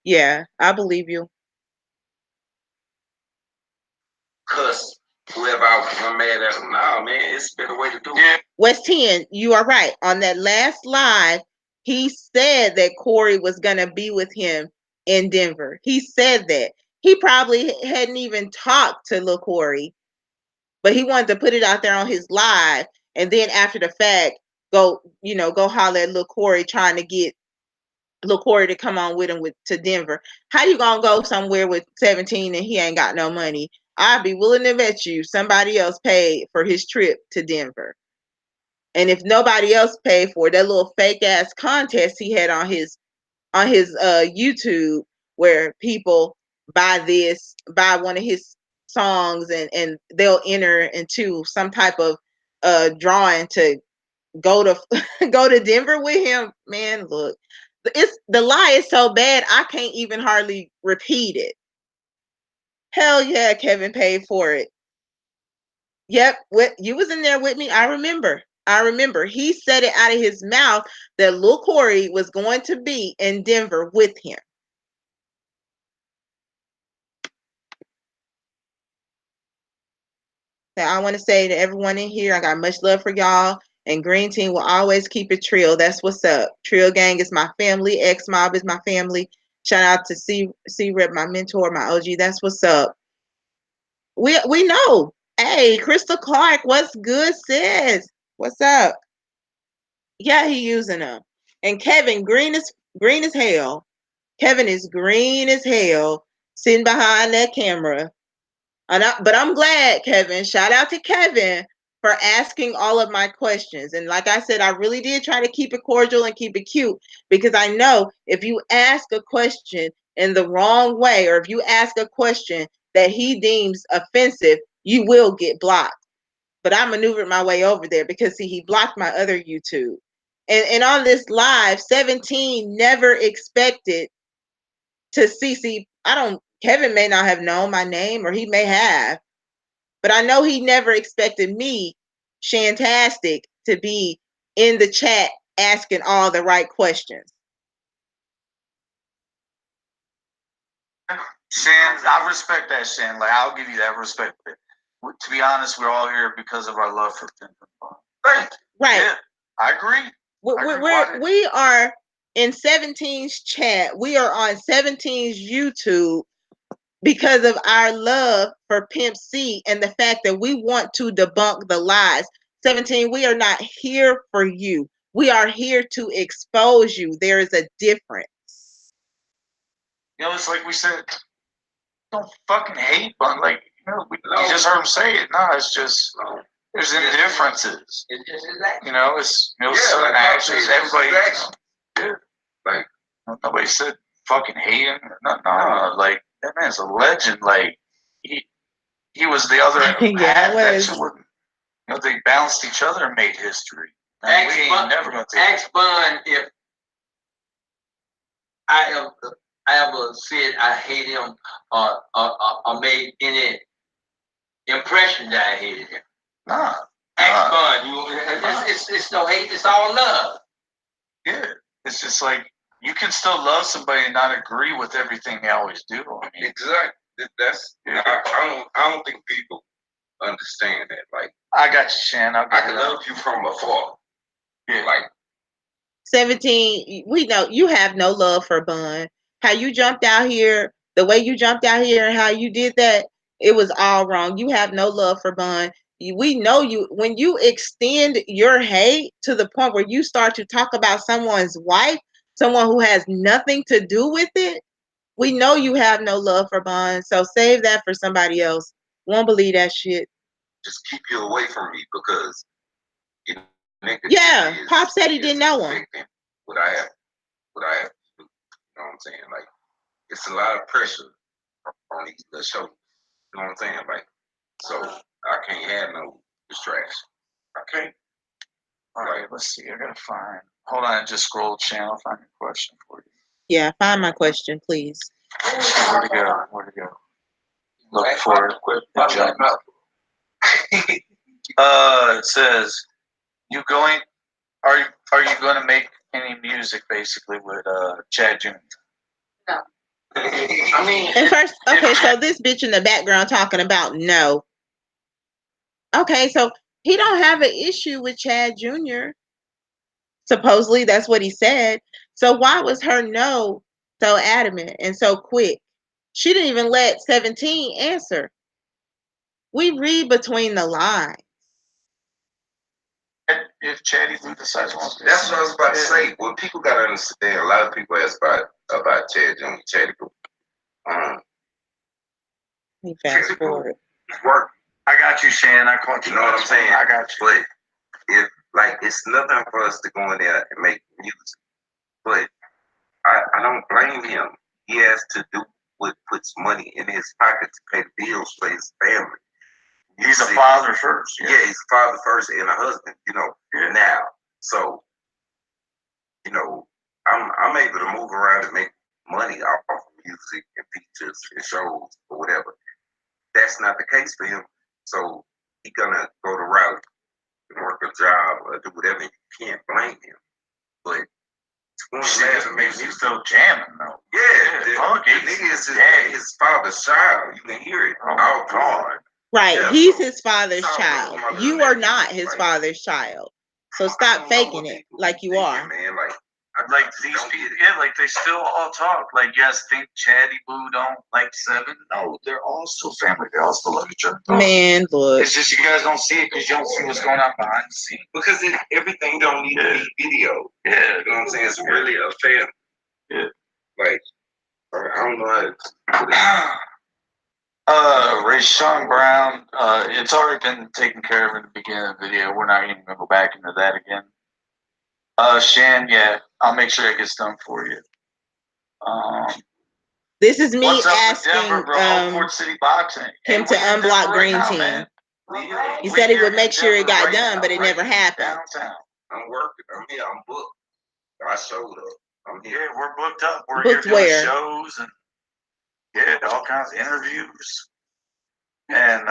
Yeah, I believe you. Cuss whoever I'm mad at him. No, man, it's a better way to do it. West 10, you are right. On that last live, he said that Corey was gonna be with him in Denver. He said that. He probably hadn't even talked to Lil Corey, but he wanted to put it out there on his live, and then after the fact, go holler at Lil Corey trying to get Lil Corey to come on with him to Denver. How you gonna go somewhere with 17 and he ain't got no money? I'd be willing to bet you somebody else paid for his trip to Denver. And if nobody else paid for it, that little fake ass contest he had on his YouTube where people buy one of his songs and they'll enter into some type of drawing to go to Denver with him. Man, look, the lie is so bad I can't even hardly repeat it. Hell yeah, Kevin paid for it. Yep, you was in there with me. I remember. He said it out of his mouth that Lil Corey was going to be in Denver with him. So I want to say to everyone in here, I got much love for y'all. And Green Team will always keep it Trill. That's what's up. Trill Gang is my family. X Mob is my family. Shout out to C Rep, my mentor, my OG. That's what's up. We know. Hey, Crystal Clark, what's good, sis? What's up? Yeah, he using them. And Kevin, green as hell. Kevin is green as hell, sitting behind that camera. But I'm glad, Kevin. Shout out to Kevin for asking all of my questions. And like I said, I really did try to keep it cordial and keep it cute, because I know if you ask a question in the wrong way, or if you ask a question that he deems offensive, you will get blocked. But I maneuvered my way over there because, see, he blocked my other YouTube. And on this live, 17 never expected to see, Kevin may not have known my name, or he may have, but I know he never expected me, Shantastic, to be in the chat asking all the right questions. Shan, I respect that, Shan. Like, I'll give you that respect. To be honest, we're all here because of our love for Pimp C. Right. Right. Yeah, I agree. We are in 17's chat. We are on 17's YouTube because of our love for Pimp C and the fact that we want to debunk the lies. 17, we are not here for you. We are here to expose you. There is a difference. You know, it's like we said, don't fucking hate, but like, you just heard him say it. No, it's just there's indifferences. You know, it's certain actions. Everybody, like nobody said fucking hate him. No, like that man's a legend. Like he was the other half. That shit wasn't. They balanced each other and made history. Ask Bun if I ever said I hate him or made any impression that I hated him. Nah. Ask Bun. It's no hate. It's all love. Yeah. It's just like you can still love somebody and not agree with everything they always do. I mean, exactly. That's I don't think people understand that. Like, I got you, Shan. I can love you from afar. Yeah. Like 17, we know you have no love for Bun. How you jumped out here, the way you jumped out here and how you did that, it was all wrong. You have no love for Bun. We know you, when you extend your hate to the point where you start to talk about someone's wife, someone who has nothing to do with it, we know you have no love for Bun. So save that for somebody else. Won't believe that shit. Just keep you away from me, because yeah, Pop said he didn't know him. What I have to do. You know what I'm saying? Like, it's a lot of pressure on these little shows. You know what I'm saying? Like, so I can't have no distraction. Okay. All right, let's see. I gotta find. Hold on, just scroll the channel, find a question for you. Yeah, find my question, please. Where'd it go? Look for it. It says, are you going to make any music basically with Chad Jr.? No. I mean, and first, okay, so this bitch in the background talking about no. Okay, so he don't have an issue with Chad Jr. Supposedly that's what he said. So why was her no so adamant and so quick? She didn't even let 17 answer. We read between the lines. If Chatty decides wants to. That's what I was about to say. Well, people got to understand. A lot of people ask about Chad Jr. Chatty. Fast forward. Work. I got you, Shan. I caught you. You know what I'm saying? I got you. But if it's nothing for us to go in there and make music. But I don't blame him. He has to do what puts money in his pocket to pay the bills for his family. He's a father first. Yeah, he's a father first and a husband, now. So, I'm able to move around and make money off of music and features and shows or whatever. That's not the case for him. So he's gonna go the route and work a job or do whatever. You can't blame him. But Shit, it makes you still jamming though. yeah, the nigga is his father's child. You can hear it all gone. Right. Yeah, He's so- his father's so child. my You little are nephew, not his like, father's child. So I stop don't know faking what it people like you thinking, are. man. Like these people, yeah, like they still all talk. Like, yes, think Chatty Boo don't like Seven. No, they're all still family. They all still love each other. Man, look. It's just you guys don't see it because you don't see what's going on behind the scenes. Because everything don't need to be video. Yeah, You know what I'm saying? It's really a family. Yeah. Like, I don't know how to Rayshawn Brown, it's already been taken care of in the beginning of the video. We're not even gonna go back into that again. Shan, yeah, I'll make sure it gets done for you. This is me What's up with asking Denver, bro? Port City Boxing. him to we in Denver unblock Green now, Team. man. He said he would make sure it got right done, now, but it right never happened. Downtown. I'm working. I'm here. I'm booked. I showed up. I'm here. Yeah, we're booked up. We're Booked here doing where? shows and all kinds of interviews and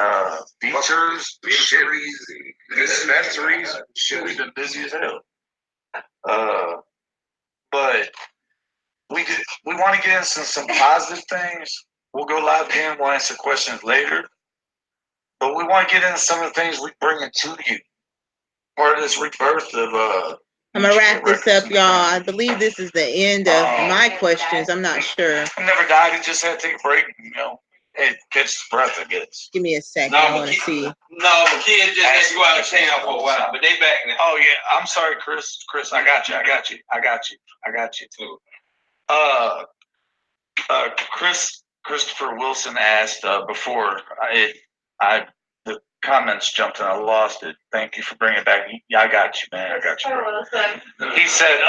features, Fisheries, dispensaries. Shit, we've been busy as hell. But we want to get into some positive things. We'll go live again. We'll answer questions later. But we want to get into some of the things we bring to you. Part of this rebirth of I'm gonna wrap this up, y'all. I believe this is the end of my questions. I'm not sure. He never died. He just had to take a break. You know, hey, catch his breath, I guess. Give me a second. I want to see. No, the kids just had to go out of town for a while, but they back now. Oh yeah, I'm sorry, Chris. Chris, I got you too. Christopher Wilson asked before the comments jumped and I lost it. Thank you for bringing it back. Yeah, I got you, man. I got you. He said,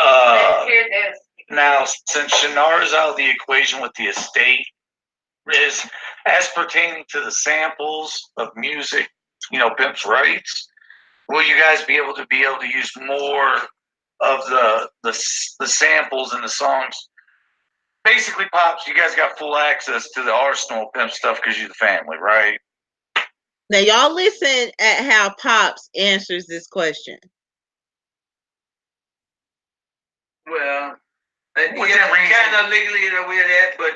now since Shannara is out of the equation with the estate, is as pertaining to the samples of music, you know, Pimp's rights, will you guys be able to use more of the samples in the songs? Basically, Pops, you guys got full access to the arsenal of Pimp stuff because you're the family, right? Now, y'all listen at how Pops answers this question. Well, kind of legally we're that, but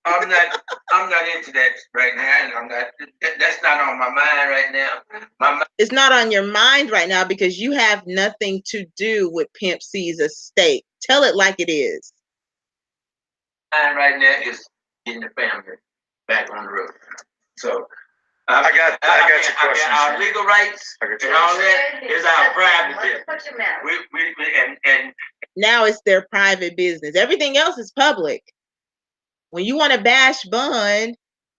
I'm not into that right now. I'm not. That's not on my mind right now. It's not on your mind right now because you have nothing to do with Pimp C's estate. Tell it like it is. Mind right now is getting the family back on the road. So I got your question. Our legal rights and all that is our private business. And now it's their private business. Everything else is public. When you want to bash Bun,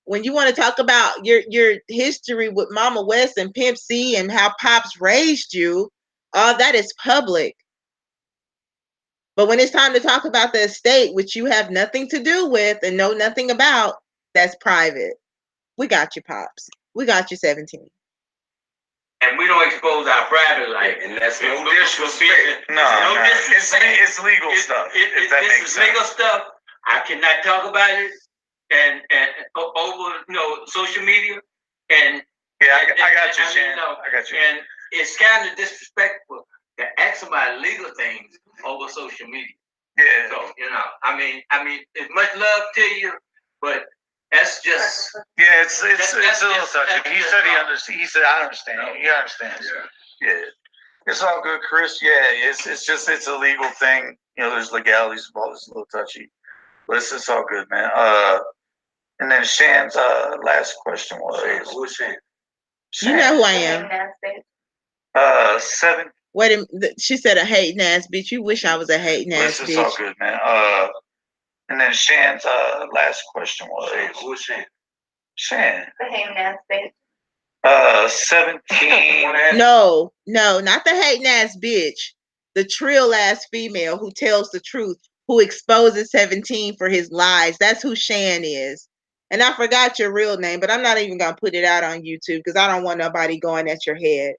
when you want to talk about your history with Mama West and Pimp C and how Pops raised you, all that is public. But when it's time to talk about the estate, which you have nothing to do with and know nothing about, that's private. We got you, Pops. We got you, 17. And we don't expose our private life. And that's no disrespect. No, it's legal stuff. If that makes sense. Legal stuff. I cannot talk about it and over social media. And yeah, I got you, Shan. I got you. And it's kind of disrespectful to ask about legal things over social media. Yeah. So I mean, it's much love to you, but that's just it's a little touchy. He said he understands. He said I understand. He understands. Yeah. It's all good, Chris. Yeah, it's a legal thing. You know, there's legalities involved. It's a little touchy, but it's all good, man. And then Shan's last question was, who's Shan? You know who I am. 7. Wait a minute. She said a hating ass bitch. You wish I was a hating ass bitch. It's all good, man. And then Shan's last question was, who's Shan? The hating ass bitch. 17. No, not the hating ass bitch. The trill ass female who tells the truth, who exposes 17 for his lies. That's who Shan is. And I forgot your real name, but I'm not even gonna put it out on YouTube because I don't want nobody going at your head.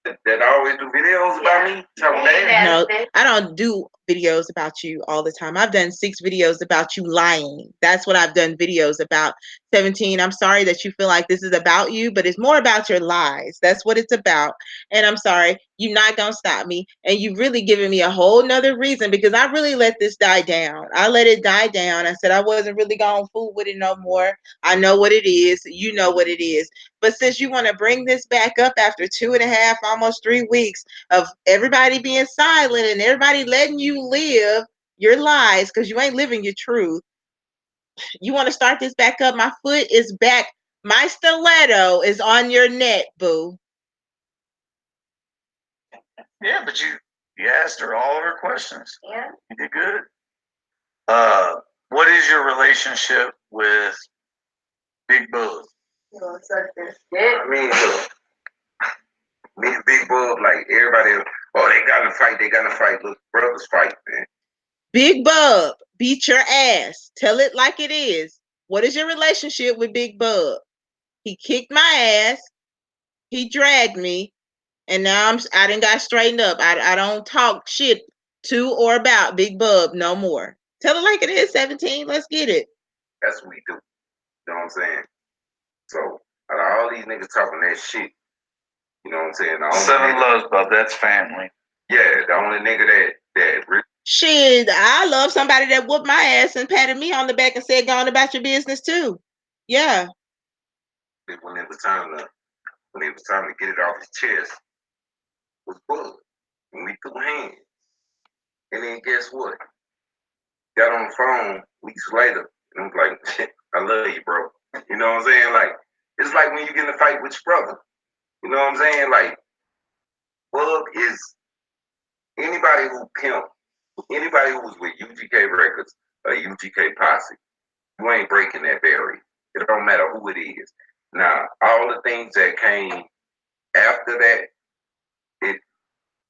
That always do videos about me? No, I don't do videos about you all the time. I've done 6 videos about you lying. That's what I've done videos about. 17, I'm sorry that you feel like this is about you, but it's more about your lies. That's what it's about. And I'm sorry, you're not going to stop me. And you've really given me a whole nother reason, because I really let this die down. I let it die down. I said I wasn't really going to fool with it no more. I know what it is. You know what it is. But since you want to bring this back up after 2.5, almost 3 weeks of everybody being silent and everybody letting you live your lies, because you ain't living your truth, you want to start this back up? My foot is back. My stiletto is on your neck, boo. Yeah, but you asked her all of her questions. Yeah. You did good. What is your relationship with Big Bug? I mean, look, me and Big Bug, like everybody, oh, they got to fight. They got to fight. Look, brothers fight, man. Big Bub, beat your ass. Tell it like it is. What is your relationship with Big Bub? He kicked my ass. He dragged me. And now I done got straightened up. I don't talk shit to or about Big Bub no more. Tell it like it is, 17. Let's get it. That's what we do. You know what I'm saying? So, out of all these niggas talking that shit, you know what I'm saying? The only 7 nigga, loves, bub. That's family. yeah, the only nigga that really Shit, I love somebody that whooped my ass and patted me on the back and said, go on about your business too. Yeah. when it was time to get it off his chest was Bug. And we threw hands. And then guess what? Got on the phone weeks later, and I'm like, I love you, bro. You know what I'm saying? Like, it's like when you get in a fight with your brother. You know what I'm saying? Like, Bug is anybody who pimp, anybody who was with UGK Records or UGK Posse, you ain't breaking that barrier. It don't matter who it is. Now, all the things that came after that,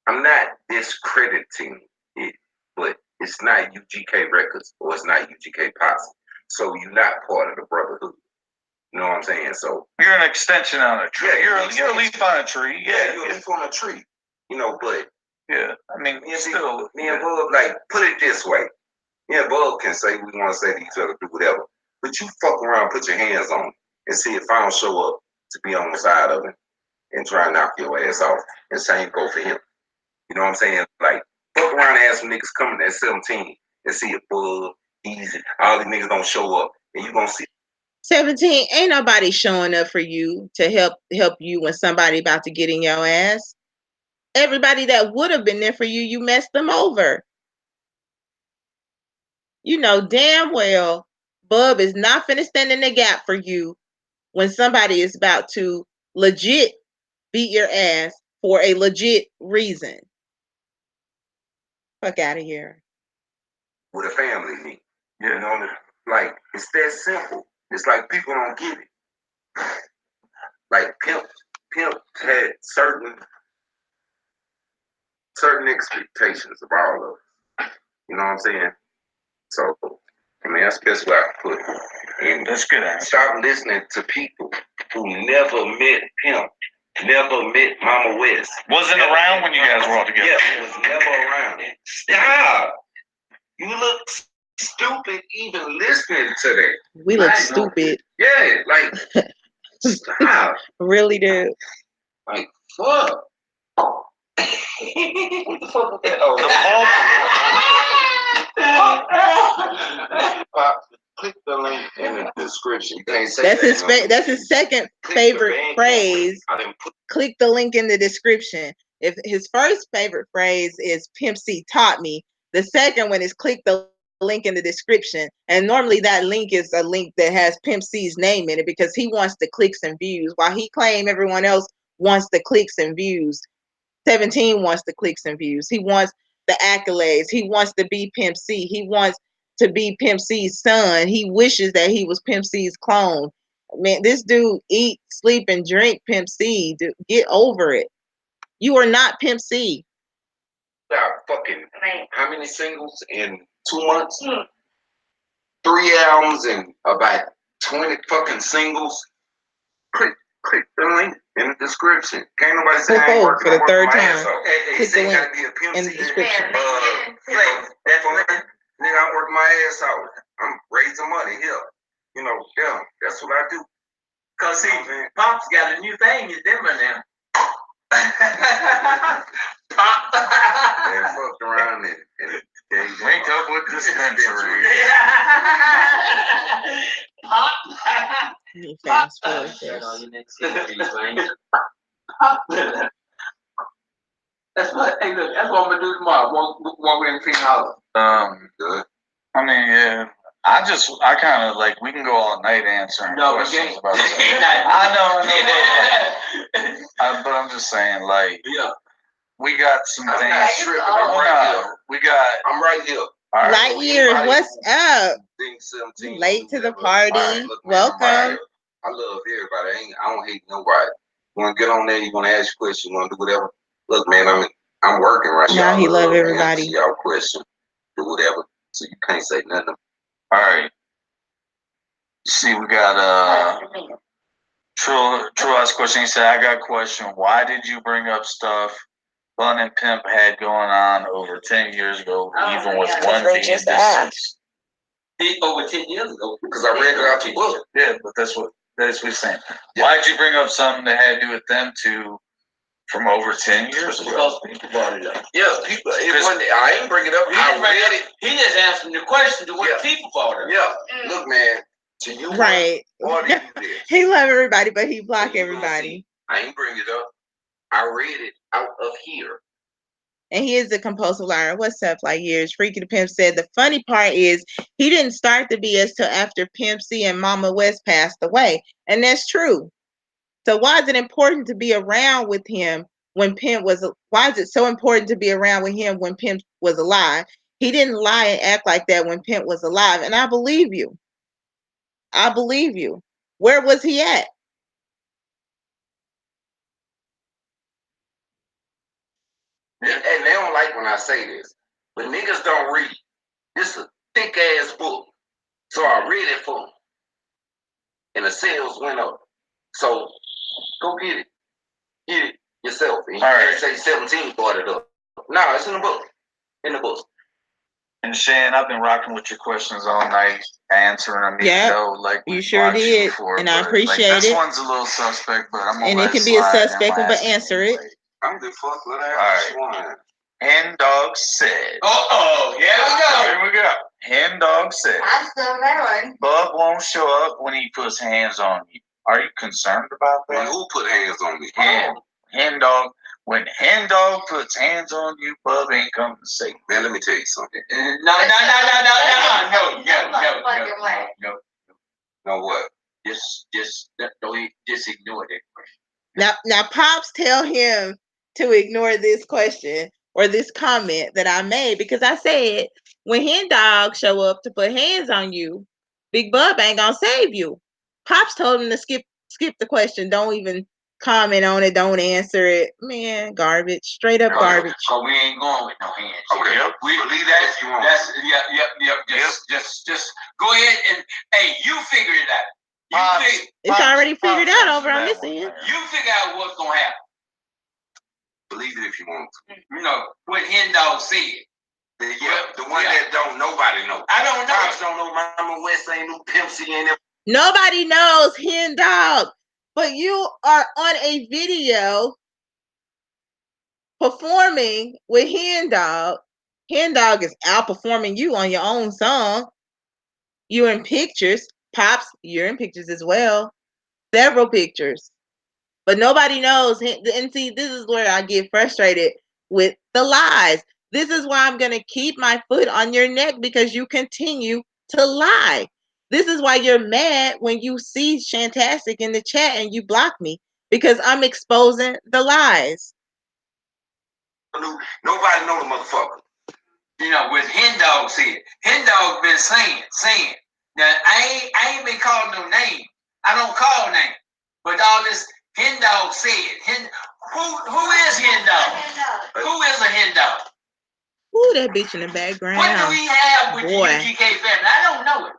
I'm not discrediting it, but it's not UGK Records or it's not UGK Posse. So you're not part of the brotherhood. You know what I'm saying? So you're an extension on a tree. Yeah, you're a leaf on a tree. Yeah, you're a leaf on a tree. You know, but yeah, I mean, me and Bub, like, put it this way. Me and Bub can say we want to say to each other, do whatever. But you fuck around, put your hands on it, and see if I don't show up to be on the side of it and try and knock your ass off. And same go for him. You know what I'm saying? Like, fuck around and have some niggas coming at 17 and see a Bug, Easy, all these niggas gonna show up, and you gonna see 17, ain't nobody showing up for you to help you when somebody about to get in your ass. Everybody that would have been there for you, you messed them over. You know damn well Bub is not finna stand in the gap for you when somebody is about to legit beat your ass for a legit reason. Fuck out of here. with a family meet. You know, like, it's that simple. It's like people don't get it. Like Pimp had certain expectations of all of us. You know what I'm saying? So, I mean, that's the best way I can put it. And that's good. Stop listening to people who never met Pimp, never met Mama West. Wasn't around when you guys were all together. Yeah, was never around. Stop. You look stupid even listening to that. We look stupid. Yeah, like, stop. Really do. Like, fuck. What the fuck was that? Click the link in the description. You can't say that's his second favorite phrase. Click the link in the description. If his first favorite phrase is Pimp C taught me, the second one is click the link in the description. And normally that link is a link that has Pimp C's name in it because he wants the clicks and views. While he claims everyone else wants the clicks and views, 17 wants the clicks and views. He wants the accolades. He wants to be Pimp C. He wants to be Pimp C's son. He wishes that he was Pimp C's clone. Man, this dude eat, sleep, and drink Pimp C. Dude, get over it. You are not Pimp C. Got fucking how many singles in 2 months? 3 albums and about 20 fucking singles. Click the link in the description. Can't nobody say I ain't working for the third time. Click the link in the description. my ass out. I'm raising money here. You know, yeah, that's what I do. Cause see, Pop's got a new thing in Denver now. Pop. They fucked around and Link up with dispensary. Pop. You fast forward this. That's what. Hey, look, that's what I'm gonna do tomorrow. Walk in $3. Good. I mean, yeah. I kind of like, we can go all night answering questions about that. I know. But I'm just saying, like, Yeah. we got some I'm things. not tripping. I'm right here. We got. I'm right here. All right. Light years, what's up? You Late to the party. Look, man, Welcome. I love everybody. I don't hate nobody. You want to get on there? You want to ask questions? You want to do whatever? Look, man, I'm working right now. Now he love everybody. Answer y'all question, do whatever. So you can't say nothing. All right. See, we got Trill asked a question. He said, "I got a question. Why did you bring up stuff Bun and Pimp had going on over 10 years ago, even with one being deceased?" Over 10 years ago. Because I read it out the book. Yeah, but that's what he's saying. Yeah. Why did you bring up something that had to do with them two from over 10 years ago? Because people brought it up. Yeah, people. I ain't bring it up. I read it. He just answered the question to what people brought up. Yeah. Look, man. To you, Right. Or to you there. He love everybody, but he block everybody. I ain't bring it up. I read it out of here. And he is a compulsive liar. What's up, like years? Freaky the Pimp said the funny part is he didn't start the BS till after Pimp C and Mama West passed away. And that's true. So why is it important to be around with him when Pimp was, why is it so important to be around with him when Pimp was alive? He didn't lie and act like that when Pimp was alive. And I believe you. I believe you. Where was he at? And they don't like when I say this, but niggas don't read. This is a thick ass book. So I read it for them. And the sales went up. So go get it. Get it yourself. And you can't say 17 bought it up. No, it's in the book. In the book. And Shan, I've been rocking with your questions all night, answering them. Yeah, like you sure did, and I appreciate it. This one's a little suspect, but I'm gonna and it can be a suspect one, but answer it. I'm the fuck with that one. Hen-Dogg said. Here we go. Hen-Dogg said. I'm still that one. Bub won't show up when he puts hands on you. Are you concerned about that? Who put hands on me? Hen-Dogg. When Hen-Dogg puts hands on you, Bub ain't coming to say. Man, let me tell you something. No. No what? Just ignore that question. Now Pops tell him to ignore this question or this comment that I made, because I said when Hen-Dogg show up to put hands on you, Big Bub ain't gonna save you. Pops told him to skip the question. Don't even comment on it. Don't answer it. Man, garbage. Straight up garbage. So we ain't going with no hands. Okay. We leave that if you want. Just go ahead and you figure it out. It's already figured out over on this end. You figure out what's gonna happen. Believe it if you want to. You know what Hen-Dogg said. The one that nobody know. I don't know. Pops don't know. Mama West ain't no Pimp C ain't. Nobody knows Hen-Dogg, but you are on a video performing with Hen-Dogg. Hen-Dogg is outperforming you on your own song. You're in pictures. Pops, you're in pictures as well. Several pictures. But nobody knows. And see, this is where I get frustrated with the lies. This is why I'm going to keep my foot on your neck, because you continue to lie. This is why you're mad when you see Shantastic in the chat and you block me, because I'm exposing the lies. Nobody know the motherfucker. You know, with Hen-Dogg said. Hen-Dogg been saying. Now, I ain't been calling no name. I don't call name. But all this Hen-Dogg said. Who is Hen-Dogg? Who is a Hen-Dogg? Ooh, that bitch in the background. What do we have with Boy. the UGK family? I don't know it.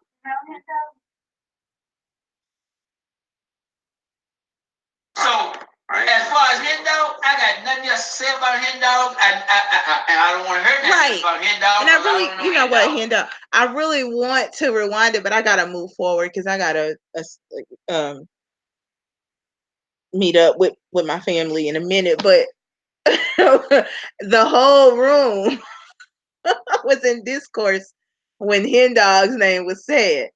So, as far as Hen-Dogg, I got nothing else nice to say about Hen-Dogg. I don't want to hear nothing about Hen-Dogg. And I really, you know what, Hen-Dogg, I really want to rewind it, but I gotta move forward because I gotta meet up with my family in a minute. But the whole room was in discourse when Hen-Dogg's name was said.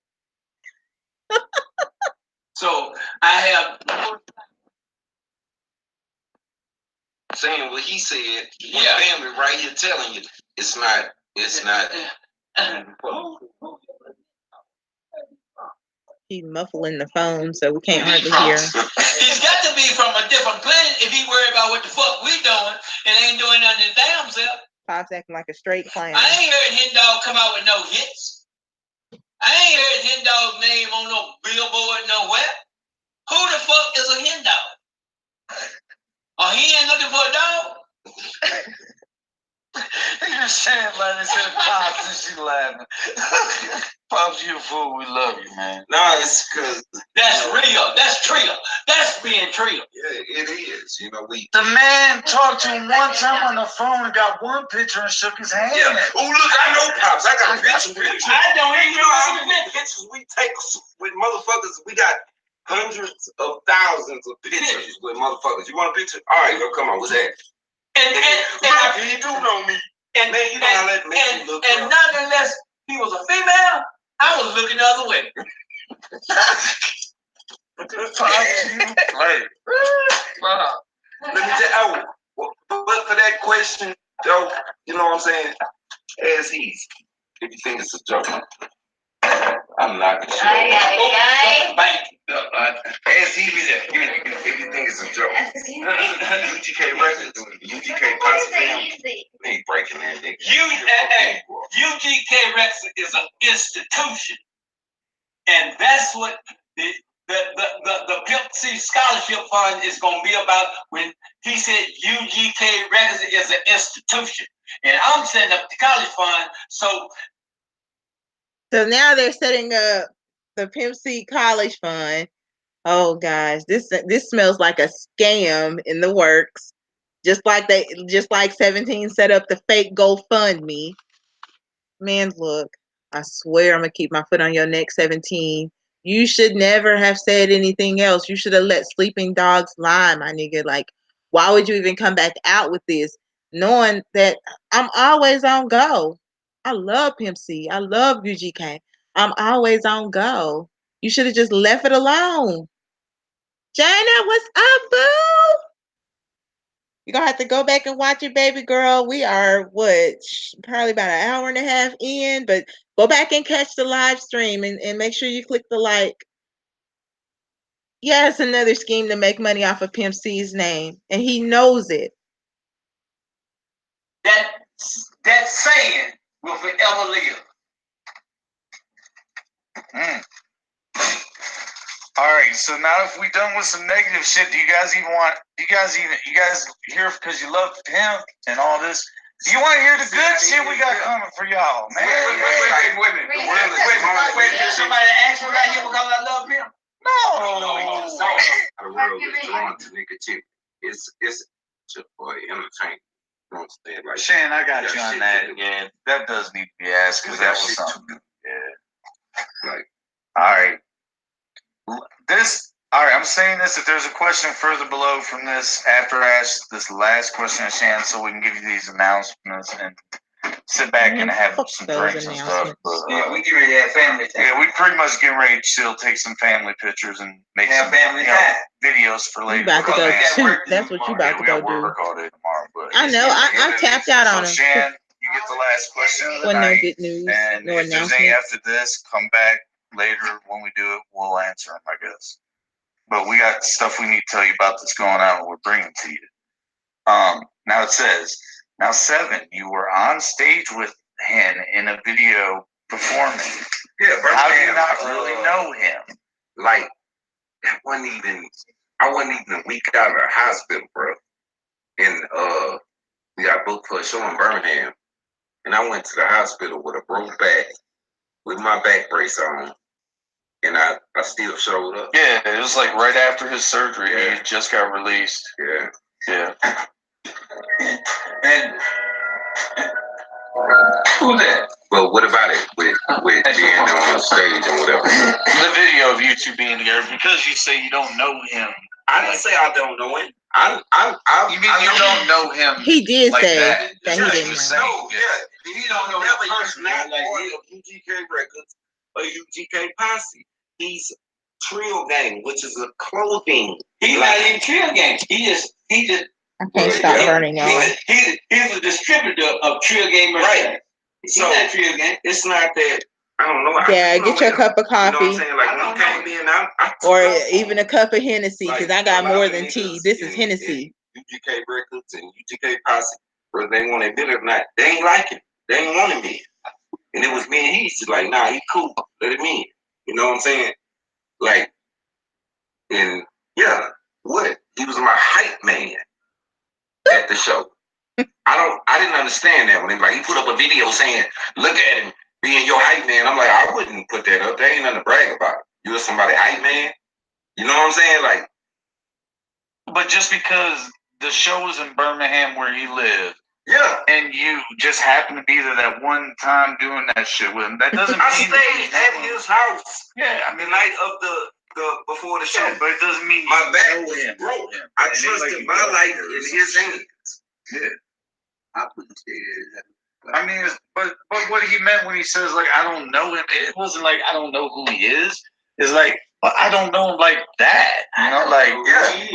So I have saying what he said. Yeah, family right here telling you it's not. He's muffling the phone, so we can't hardly hear him. He's got to be from a different planet if he worried about what the fuck we doing and ain't doing nothing his damn self. Pop's acting like a straight clown. I ain't heard Hen-Dogg come out with no hits. I ain't heard Hen-Dogg's name on no billboard nowhere. Who the fuck is a Hen-Dogg? Oh, he ain't looking for a dog? He just saying like this in Pops and she laughing. Pops, you a fool. We love you, man. No, it's because that's real. That's Trill. That's being Trill. Yeah, it is. You know, the man talked to him one time on the phone and got one picture and shook his hand. Yeah. Oh, look, I know Pops. I got a picture with you. I don't even know how many pictures we take with motherfuckers. We got hundreds of thousands of pictures with motherfuckers. You want a picture? All right, yo, come on, what's that? And you do know me. And man, you know how that makes me look. And not unless he was a female, I was looking the other way. Right. Let me tell you, but for that question, though, you know what I'm saying? As he's, if you think it's a joke, I'm not the shit. As he is, if you think it's a joke, UGK Records, UGK possibly, ain't breaking that nigga. UGK Records is an institution, and that's what the Pimp C Scholarship Fund is going to be about. When he said UGK Records is an institution, and I'm setting up the college fund, so now they're setting up the Pimp C College Fund. Oh gosh, this smells like a scam in the works. Just like 17 set up the fake GoFundMe. Man, look, I swear I'm gonna keep my foot on your neck, 17. You should never have said anything else. You should have let sleeping dogs lie, my nigga. Like, why would you even come back out with this, knowing that I'm always on go? I love Pimp C. I love UGK. I'm always on go. You should have just left it alone. Jana, what's up, boo? You're going to have to go back and watch it, baby girl. We are, probably about an hour and a half in, but go back and catch the live stream and make sure you click the like. Yeah, it's another scheme to make money off of Pimp C's name, and he knows it. That saying will forever live. All right, so now if we done with some negative shit, do you guys here because you love him and all this? Do you want to hear the good shit we got coming for y'all, man? Wait, did somebody ask me right here because I love him? No. The world is drawn to nigga too. It's just for entertainment. You know what I'm saying? Like, Shane, I got you on that. Yeah, that does need to be asked because that was something. Yeah. Like, all right. I'm saying this. If there's a question further below from this, after I ask this last question, Shan, so we can give you these announcements and sit back and have some drinks and stuff. But, yeah, we get ready to have family time. Yeah, we pretty much get ready to chill, take some family pictures, and make some family videos for later. You about to go shoot. That's what you about to go do. Work all day tomorrow, but I know. I tapped out on him. Shan, you get the last question of the night. No good news. And no if there's any after this, come back later when we do it. We'll answer them, I guess. But we got stuff we need to tell you about that's going on and we're bringing to you. Now it says, now 7, you were on stage with Hen in a video performing. Yeah, bro. How do you not really know him? Like, I wasn't even a week out of the hospital, bro. And we got booked for a show in Birmingham. And I went to the hospital with a broke back, with my back brace on. And I still showed up. Yeah, it was like right after his surgery. Yeah. He just got released. Yeah. Yeah. And who that? Well, what about it with being on stage and whatever? The video of you two being together, because you say you don't know him. I didn't say I don't know him. You mean you don't know him? He did like say that he didn't know. No, yeah. He don't know him personally. Like UGK Records or UGK Posse. He's Trill Gang, which is a clothing. He's not even Trill Gang. He just. I can't stop burning y'all. He's a distributor of Trill Gang merchandise. Right. He's not Trill Gang. It's not that. I don't know. Yeah, get your cup of coffee. You know what I'm saying? Like when he came in, I or even a cup of Hennessy, because like, I got more than tea. This is Hennessy. UGK Records and UGK Posse, whether they want to admit it or not, they ain't like it. They ain't want him in. And it was me and he's like, nah, he cool. Let him in. You know what I'm saying? Like, and yeah, what? He was my hype man at the show. I didn't understand that when he put up a video saying, look at him being your hype man. I'm like, I wouldn't put that up. There ain't nothing to brag about. You're somebody hype man. You know what I'm saying? Like, but just because the show was in Birmingham where he lived, yeah, and you just happened to be there that one time doing that shit with him, that doesn't I mean stayed at his house. Yeah, I mean, the night of the before the show. Yeah, but it doesn't mean my back was him. broke. I trusted my life in his hands. Yeah, I wouldn't say that. I mean, but what he meant when he says like I don't know him, it wasn't like I don't know who he is. It's like I don't know him like that. You know, like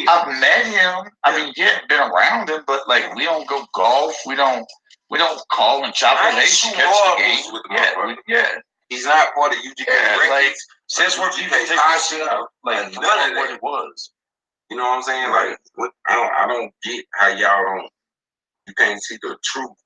I've met him. I mean, been around him, but like we don't go golf. We don't call and chop it. Hey, catch the game. With the Yeah. He's not part of UGK Records. Like since where people take this shit out, like none of what it was. You know what I'm saying? Like I don't get how y'all don't. You can't see the truth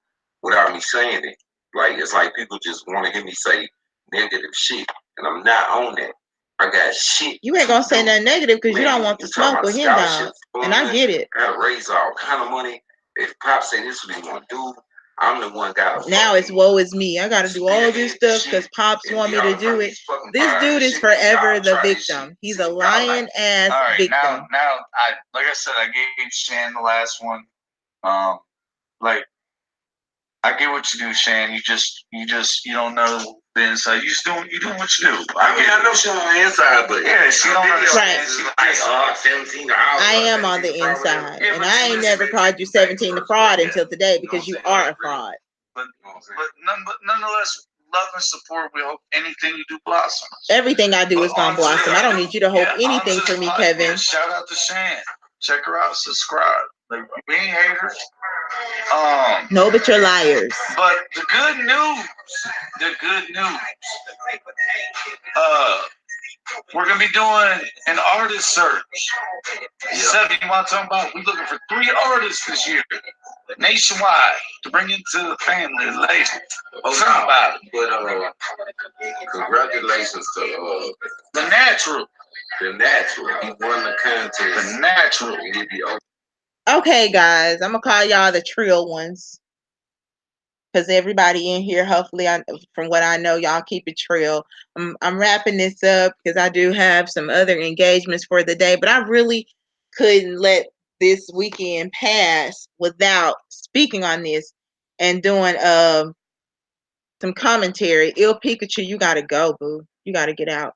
without me saying it. Like it's like people just want to hear me say negative shit, and I'm not on that. I got shit. You ain't gonna say nothing negative because you don't want to smoke with Hen-Dogg, and I get it. I gotta raise all kind of money. If Pop say this is what he want to do, I'm the one got. Now it's woe is me. I gotta do all this stuff because Pops want me to do it. This dude is forever the victim. He's a lying ass victim. Now, like I said, I gave Shan the last one. Like I get what you do, Shan. You don't know the inside. You doing what you do. I know she's on the inside, but yeah, she don't understand. Right. 17 hours. I am on the inside, and I ain't never called you 17 a fraud until today because you are a fraud. But nonetheless, love and support. We hope anything you do blossoms. Everything I do is gonna blossom. I don't need you to hope anything for me, Kevin. Yeah, shout out to Shan. Check her out. Subscribe. Like we ain't haters. No, but you're liars. But the good news. We're gonna be doing an artist search. Seven, you want to talk about? We're looking for 3 artists this year, nationwide, to bring into the family later. Talk about it. But congratulations to the Natural. The Natural. He won the contest. The Natural. Okay, guys, I'm gonna call y'all the Trill ones. Because everybody in here, hopefully, from what I know, y'all keep it trill. I'm wrapping this up because I do have some other engagements for the day, but I really couldn't let this weekend pass without speaking on this and doing some commentary. Il Pikachu, you gotta go, boo. You gotta get out.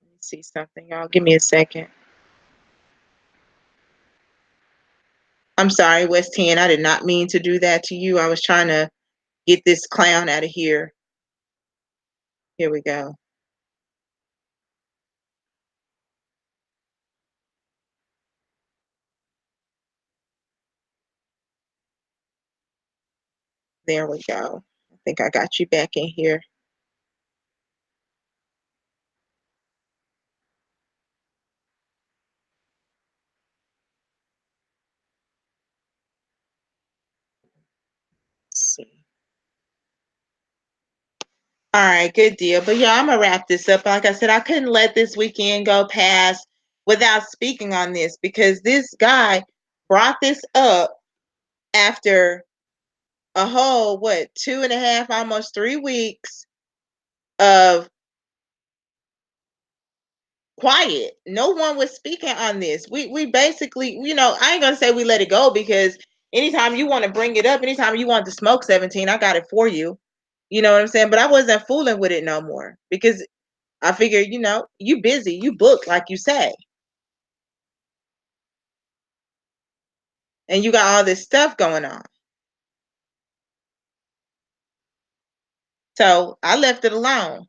Let me see something, y'all. Give me a second. I'm sorry, West 10. I did not mean to do that to you. I was trying to get this clown out of here. Here we go. There we go. I think I got you back in here. Let's see. All right, good deal. But yeah, I'm gonna wrap this up. Like I said, I couldn't let this weekend go past without speaking on this because this guy brought this up after a whole, what, 2.5, almost 3 weeks of quiet. No one was speaking on this. We basically, I ain't gonna say we let it go, because anytime you want to bring it up, anytime you want to smoke 17, I got it for you. You know what I'm saying? But I wasn't fooling with it no more, because I figured, you busy, you booked, like you say. And you got all this stuff going on. So I left it alone.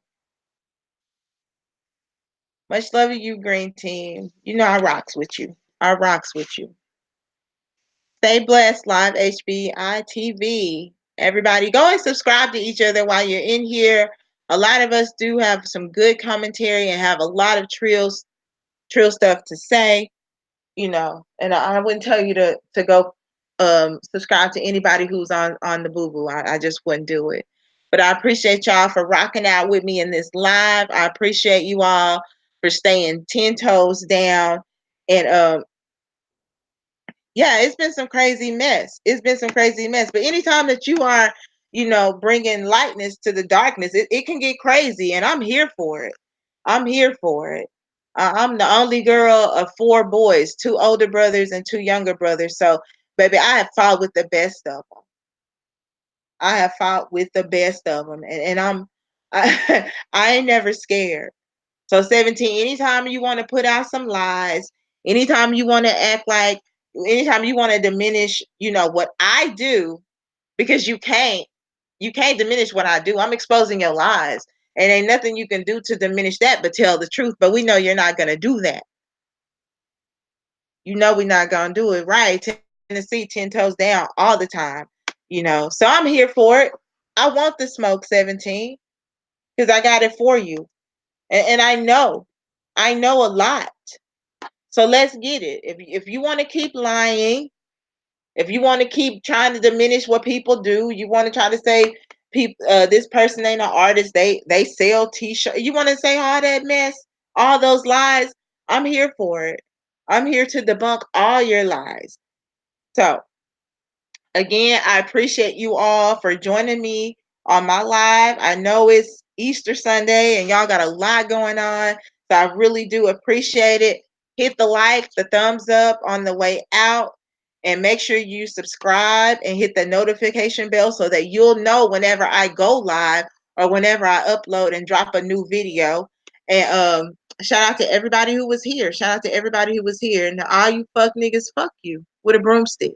Much love to you, Green Team. You know I rocks with you. I rocks with you. Stay blessed, Live HBI TV. Everybody, go and subscribe to each other while you're in here. A lot of us do have some good commentary and have a lot of trill stuff to say, and I wouldn't tell you to go subscribe to anybody who's on the boo-boo. I just wouldn't do it. But I appreciate y'all for rocking out with me in this live. I appreciate you all for staying 10 toes down. And yeah, it's been some crazy mess. It's been some crazy mess. But anytime that you are, bringing lightness to the darkness, it can get crazy. And I'm here for it. I'm here for it. I'm the only girl of 4 boys, 2 older brothers and 2 younger brothers. So, baby, I have fought with the best of them. I have fought with the best of them. And I ain't never scared. So 17, anytime you want to put out some lies, anytime you want to act like, anytime you want to diminish, what I do, because you can't diminish what I do. I'm exposing your lies. And ain't nothing you can do to diminish that but tell the truth. But we know you're not going to do that. We're not going to do it, right? Tennessee, 10 toes down all the time, So I'm here for it. I want the smoke, 17, because I got it for you. And I know a lot. So let's get it. If you want to keep lying, if you want to keep trying to diminish what people do, you want to try to say this person ain't an artist, they sell t-shirts. You want to say all that mess, all those lies? I'm here for it. I'm here to debunk all your lies. So again, I appreciate you all for joining me on my live. I know it's Easter Sunday and y'all got a lot going on, so I really do appreciate it. Hit the like, the thumbs up on the way out, and make sure you subscribe and hit the notification bell so that you'll know whenever I go live or whenever I upload and drop a new video. And shout out to everybody who was here. Shout out to everybody who was here. And all you fuck niggas, fuck you with a broomstick.